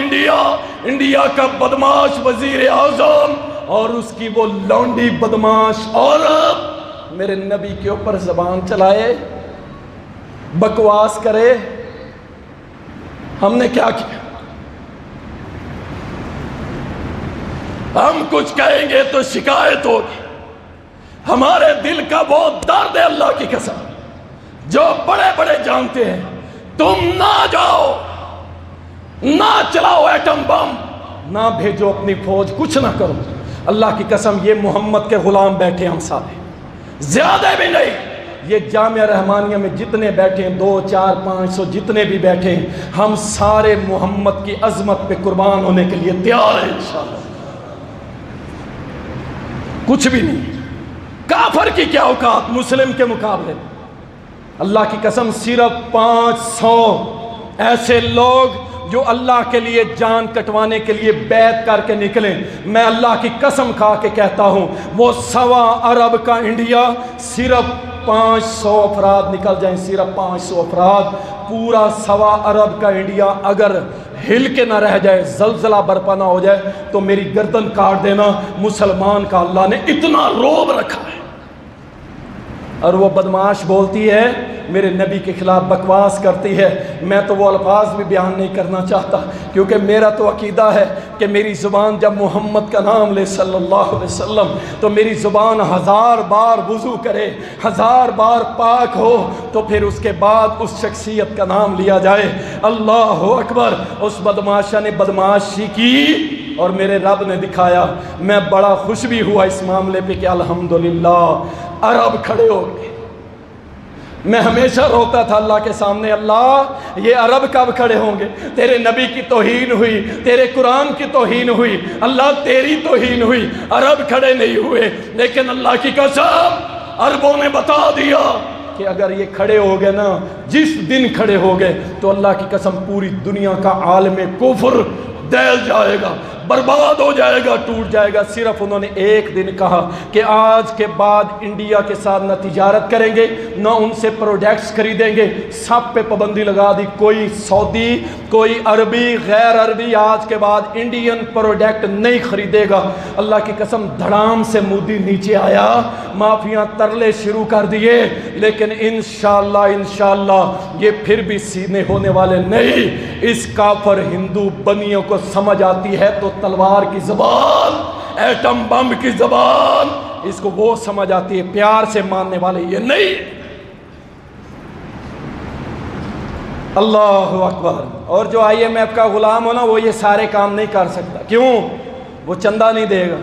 انڈیا کا بدماش وزیر اعظم اور اس کی وہ لونڈی بدماش عورت میرے نبی کے اوپر زبان چلائے، بکواس کرے۔ ہم نے کیا کیا؟ ہم کچھ کہیں گے تو شکایت ہوگی۔ ہمارے دل کا وہ درد ہے اللہ کی قسم، جو بڑے بڑے جانتے ہیں۔ تم نہ جاؤ، نہ چلاؤ ایٹم بم، نہ بھیجو اپنی فوج، کچھ نہ کرو۔ اللہ کی قسم یہ محمد کے غلام بیٹھے ہم سارے، زیادہ بھی نہیں۔ یہ جامعہ رحمانیہ میں جتنے بیٹھے ہیں، 200 400 500 جتنے بھی بیٹھے ہیں، ہم سارے محمد کی عظمت پہ قربان ہونے کے لیے تیار ہیں انشاءاللہ۔ کچھ بھی نہیں. کافر کی کیا اوقات مسلم کے مقابلے. اللہ کی قسم صرف 500 ایسے لوگ جو اللہ کے لیے جان کٹوانے کے لیے بیعت کر کے نکلیں. میں اللہ کی قسم کھا کے کہتا ہوں وہ 1.25 ارب کا انڈیا صرف 500 افراد نکل جائیں, صرف 500 افراد. پورا 1.25 ارب کا انڈیا اگر ہل کے نہ رہ جائے, زلزلہ برپا نہ ہو جائے تو میری گردن کاٹ دینا. مسلمان کا اللہ نے اتنا روب رکھا ہے. اور وہ بدمعاش بولتی ہے, میرے نبی کے خلاف بکواس کرتی ہے. میں تو وہ الفاظ بھی بیان نہیں کرنا چاہتا کیونکہ میرا تو عقیدہ ہے کہ میری زبان جب محمد کا نام لے صلی اللہ علیہ وسلم تو میری زبان 1000 بار وضو کرے, 1000 بار پاک ہو, تو پھر اس کے بعد اس شخصیت کا نام لیا جائے. اللہ اکبر. اس بدمعاشہ نے بدمعاشی کی اور میرے رب نے دکھایا. میں بڑا خوش بھی ہوا اس معاملے پہ کہ الحمدللہ عرب کھڑے ہو گئے. میں ہمیشہ روتا تھا اللہ کے سامنے, اللہ یہ عرب کب کھڑے ہوں گے؟ تیرے نبی کی توہین ہوئی, تیرے قرآن کی توہین ہوئی, اللہ تیری توہین ہوئی, عرب کھڑے نہیں ہوئے. لیکن اللہ کی قسم عربوں نے بتا دیا کہ اگر یہ کھڑے ہو گئے نا, جس دن کھڑے ہو گئے تو اللہ کی قسم پوری دنیا کا عالم کفر دہل جائے گا, برباد ہو جائے گا, ٹوٹ جائے گا. صرف انہوں نے ایک دن کہا کہ آج کے بعد انڈیا کے ساتھ نہ تجارت کریں گے, نہ ان سے پروڈکٹس خریدیں گے. سب پہ پابندی لگا دی. کوئی سعودی, کوئی عربی, غیر عربی آج کے بعد انڈین پروڈکٹ نہیں خریدے گا. اللہ کی قسم دھڑام سے مودی نیچے آیا, مافیاں ترلے شروع کر دیے. لیکن انشاءاللہ یہ پھر بھی سیدھے ہونے والے نہیں. اس کافر ہندو بنیوں کو سمجھ آتی ہے تو تلوار کی زبان, ایٹم بم کی زبان, اس کو وہ سمجھ آتی ہے. پیار سے ماننے والے یہ نہیں. اللہ اکبر. اور جو IMF کا غلام ہو نا, وہ یہ سارے کام نہیں کر سکتا. کیوں؟ وہ چندہ نہیں دے گا.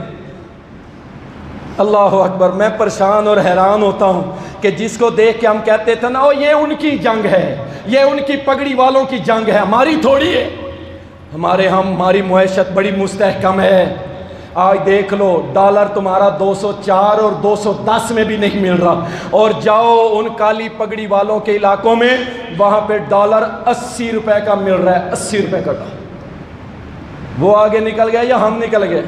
اللہ اکبر. میں پریشان اور حیران ہوتا ہوں کہ جس کو دیکھ کے ہم کہتے تھے نا یہ ان کی جنگ ہے, یہ ان کی پگڑی والوں کی جنگ ہے, ہماری تھوڑی ہے. ہماری معیشت بڑی مستحکم ہے. آج دیکھ لو ڈالر تمہارا 204 اور 210 میں بھی نہیں مل رہا, اور جاؤ ان کالی پگڑی والوں کے علاقوں میں, وہاں پہ ڈالر 80 روپے کا مل رہا ہے, 80 روپے کا ڈالر. وہ آگے نکل گئے یا ہم نکل گئے؟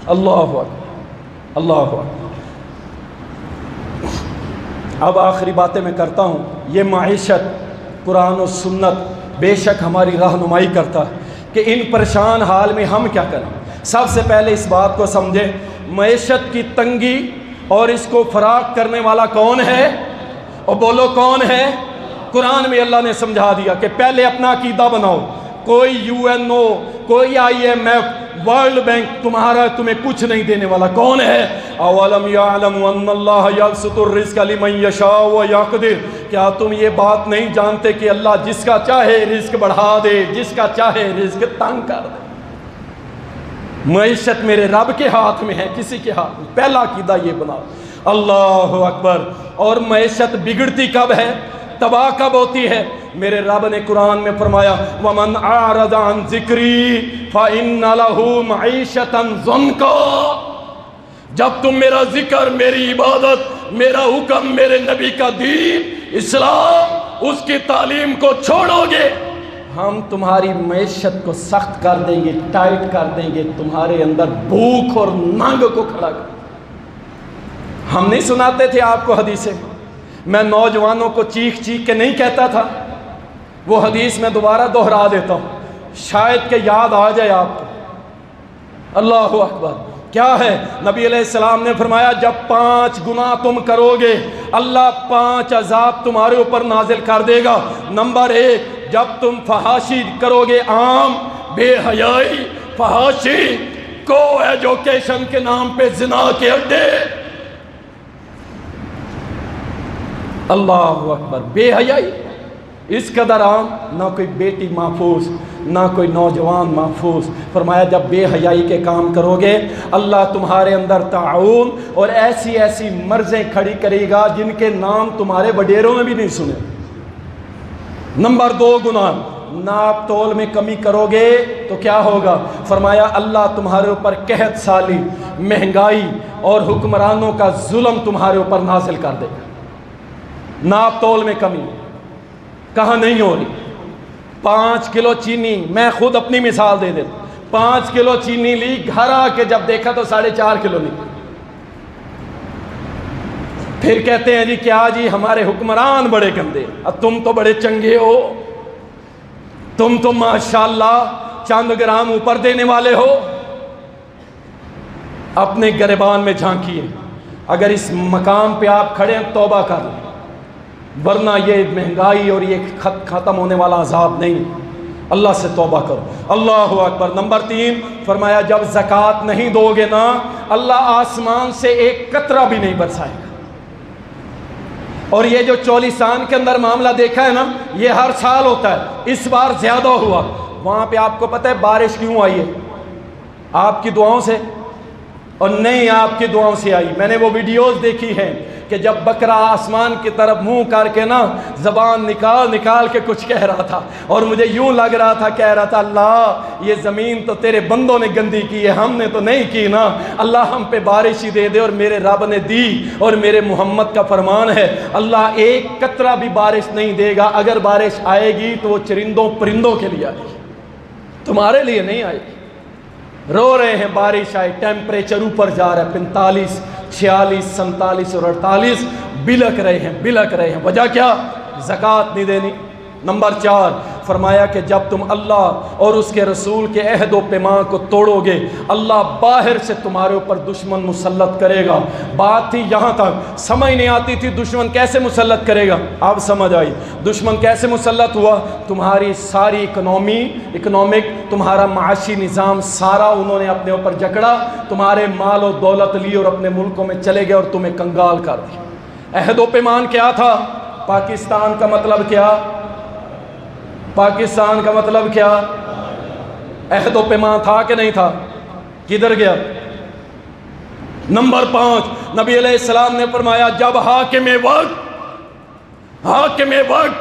اللہ اکبر, اللہ اکبر. اب آخری باتیں میں کرتا ہوں. یہ معیشت قرآن و سنت بے شک ہماری رہنمائی کرتا ہے کہ ان پریشان حال میں ہم کیا کریں. سب سے پہلے اس بات کو سمجھیں, معیشت کی تنگی اور اس کو فراغ کرنے والا کون ہے؟ اور بولو کون ہے؟ قرآن میں اللہ نے سمجھا دیا کہ پہلے اپنا عقیدہ بناؤ. کوئی UNO, کوئی IMF, ورلڈ بینک تمہیں کچھ نہیں دینے والا. کون ہے؟ اولم یعلم ان اللہ یبسط الرزق لمن یشاء ویقدر. کیا تم یہ بات نہیں جانتے کہ اللہ جس کا چاہے رزق بڑھا دے, جس کا چاہے رزق تنگ کر دے. معیشت میرے رب کے ہاتھ میں ہے, کسی کے ہاتھ میں. پہلا عقیدہ یہ بناؤ. اللہ اکبر. اور معیشت بگڑتی کب ہے, تباہ کب ہوتی ہے؟ میرے رب نے قرآن میں فرمایا وَمَنْ أَعْرَضَ عَنْ ذِكْرِي فَإِنَّ لَهُ مَعِيشَةً ضَنْكًا. جب تم میرا ذکر, میری عبادت, میرا حکم, میرے نبی کا دین اسلام, اس کی تعلیم کو چھوڑو گے, ہم تمہاری معیشت کو سخت کر دیں گے, ٹائٹ کر دیں گے, تمہارے اندر بھوک اور ننگ کو کھڑا کر. ہم نہیں سناتے تھے آپ کو حدیثیں؟ میں نوجوانوں کو چیخ چیخ کے نہیں کہتا تھا. وہ حدیث میں دوبارہ دہرا دیتا ہوں, شاید کہ یاد آ جائے آپ کو. اللہ اکبر. کیا ہے؟ نبی علیہ السلام نے فرمایا جب 5 گناہ تم کرو گے اللہ 5 عذاب تمہارے اوپر نازل کر دے گا. نمبر 1, جب تم فحاشی کرو گے, عام بے حیائی, فحاشی, کو ایجوکیشن کے نام پہ زنا کے اڈے. اللہ اکبر. بے حیائی اس قدر عام, نہ کوئی بیٹی محفوظ, نہ کوئی نوجوان محفوظ. فرمایا جب بے حیائی کے کام کرو گے اللہ تمہارے اندر تعاون اور ایسی ایسی مرضیں کھڑی کرے گا جن کے نام تمہارے وڈیروں میں بھی نہیں سنے. نمبر 2 گناہ, ناپ تول میں کمی کرو گے تو کیا ہوگا؟ فرمایا اللہ تمہارے اوپر قحط سالی، مہنگائی اور حکمرانوں کا ظلم تمہارے اوپر نازل کر دے گا۔ ناپ تول میں کمی کہاں نہیں ہو رہی؟ 5 کلو چینی، میں خود اپنی مثال دے دیتا، 5 کلو چینی لی، گھر آ کے جب دیکھا تو 4.5 کلو نکلی۔ پھر کہتے ہیں جی کیا جی ہمارے حکمران بڑے گندے، اب تم تو بڑے چنگے ہو، تم تو ماشاءاللہ چند گرام اوپر دینے والے ہو۔ اپنے گریبان میں جھانکیے، اگر اس مقام پہ آپ کھڑے ہیں توبہ کر لیں، ورنہ یہ مہنگائی اور یہ ختم ہونے والا عذاب نہیں۔ اللہ سے توبہ کرو۔ اللہ اکبر۔ نمبر 3 فرمایا جب زکوٰۃ نہیں دو گے نا، اللہ آسمان سے ایک قطرہ بھی نہیں برسائے گا۔ اور یہ جو چولیسان کے اندر معاملہ دیکھا ہے نا، یہ ہر سال ہوتا ہے، اس بار زیادہ ہوا۔ وہاں پہ آپ کو پتہ ہے بارش کیوں آئی ہے؟ آپ کی دعاؤں سے، اور نہیں آپ کی دعاؤں سے آئی۔ میں نے وہ ویڈیوز دیکھی ہیں کہ جب بکرا آسمان کی طرف منہ کر کے نا زبان نکال کے کچھ کہہ رہا تھا، اور مجھے یوں لگ رہا تھا، کہہ رہا تھا اللہ یہ زمین تو تیرے بندوں نے گندی کی ہے، ہم نے تو نہیں کی نا، اللہ ہم پہ بارش ہی دے دے۔ اور میرے رب نے دی، اور میرے محمد کا فرمان ہے اللہ ایک قطرہ بھی بارش نہیں دے گا۔ اگر بارش آئے گی تو وہ چرندوں پرندوں کے لیے آئے گی، تمہارے لیے نہیں آئے گی۔ رو رہے ہیں بارش آئے، ٹیمپریچر اوپر جا رہا ہے، 45 46 47 اور 48، بلک رہے ہیں۔ وجہ کیا؟ زکوٰۃ نہیں دینی۔ نمبر 4 فرمایا کہ جب تم اللہ اور اس کے رسول کے عہد و پیمان کو توڑو گے، اللہ باہر سے تمہارے اوپر دشمن مسلط کرے گا۔ بات تھی یہاں تک، سمجھ نہیں آتی تھی دشمن کیسے مسلط کرے گا، اب سمجھ آئی۔ دشمن کیسے مسلط ہوا؟ تمہاری ساری اکنامک، تمہارا معاشی نظام سارا انہوں نے اپنے اوپر جکڑا، تمہارے مال و دولت لی اور اپنے ملکوں میں چلے گئے اور تمہیں کنگال کر دیا۔ عہد و پیمان کیا تھا؟ پاکستان کا مطلب کیا؟ پاکستان کا مطلب کیا؟ عہد و پیمان تھا کہ نہیں تھا؟ کدھر گیا؟ نمبر 5 نبی علیہ السلام نے فرمایا جب حاکم وقت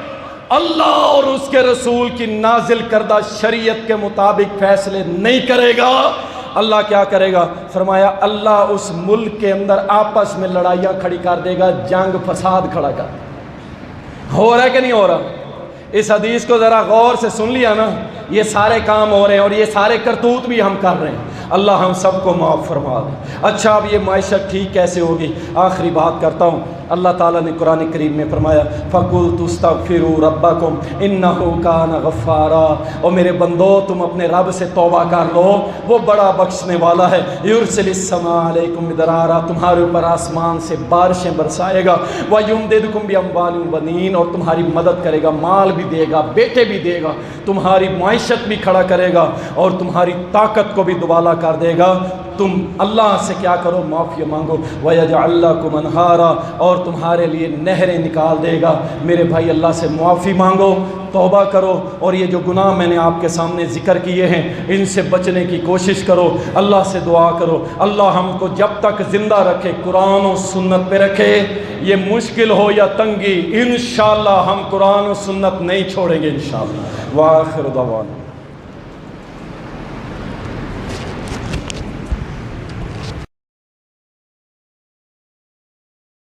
اللہ اور اس کے رسول کی نازل کردہ شریعت کے مطابق فیصلے نہیں کرے گا، اللہ کیا کرے گا؟ فرمایا اللہ اس ملک کے اندر آپس میں لڑائیاں کھڑی کر دے گا، جنگ فساد کھڑا کر دے گا۔ ہو رہا ہے کہ نہیں ہو رہا؟ اس حدیث کو ذرا غور سے سن لیا نا، یہ سارے کام ہو رہے ہیں اور یہ سارے کرتوت بھی ہم کر رہے ہیں۔ اللہ ہم سب کو معاف فرما دے۔ اچھا اب یہ معیشت ٹھیک کیسے ہوگی؟ آخری بات کرتا ہوں۔ اللہ تعالیٰ نے قرآن کریم میں فرمایا فَقُلْتُ اسْتَغْفِرُوا رَبَّكُمْ إِنَّهُ كَانَ غَفَّارًا، اور میرے بندو تم اپنے رب سے توبہ کر لو، وہ بڑا بخشنے والا ہے۔ يُرْسِلِ السَّمَاءَ عَلَيْكُمْ مِدْرَارًا، تمہارے اوپر آسمان سے بارشیں برسائے گا، وَيُمْدِدْكُمْ بِأَمْوَالٍ وَبَنِينَ، اور تمہاری مدد کرے گا، مال بھی دے گا، بیٹے بھی دے گا، تمہاری معیشت بھی کھڑا کرے گا اور تمہاری طاقت کو بھی دوبالا کر دے گا۔ تم اللہ سے کیا کرو؟ معافی مانگو۔ وَيَجْعَلْ لَكُمْ أَنْهَارًا، اور تمہارے لیے نہریں نکال دے گا۔ میرے بھائی اللہ سے معافی مانگو، توبہ کرو، اور یہ جو گناہ میں نے آپ کے سامنے ذکر کیے ہیں ان سے بچنے کی کوشش کرو، اللہ سے دعا کرو اللہ ہم کو جب تک زندہ رکھے قرآن و سنت پہ رکھے، یہ مشکل ہو یا تنگی، انشاءاللہ ہم قرآن و سنت نہیں چھوڑیں گے انشاءاللہ۔ وآخر دعوانا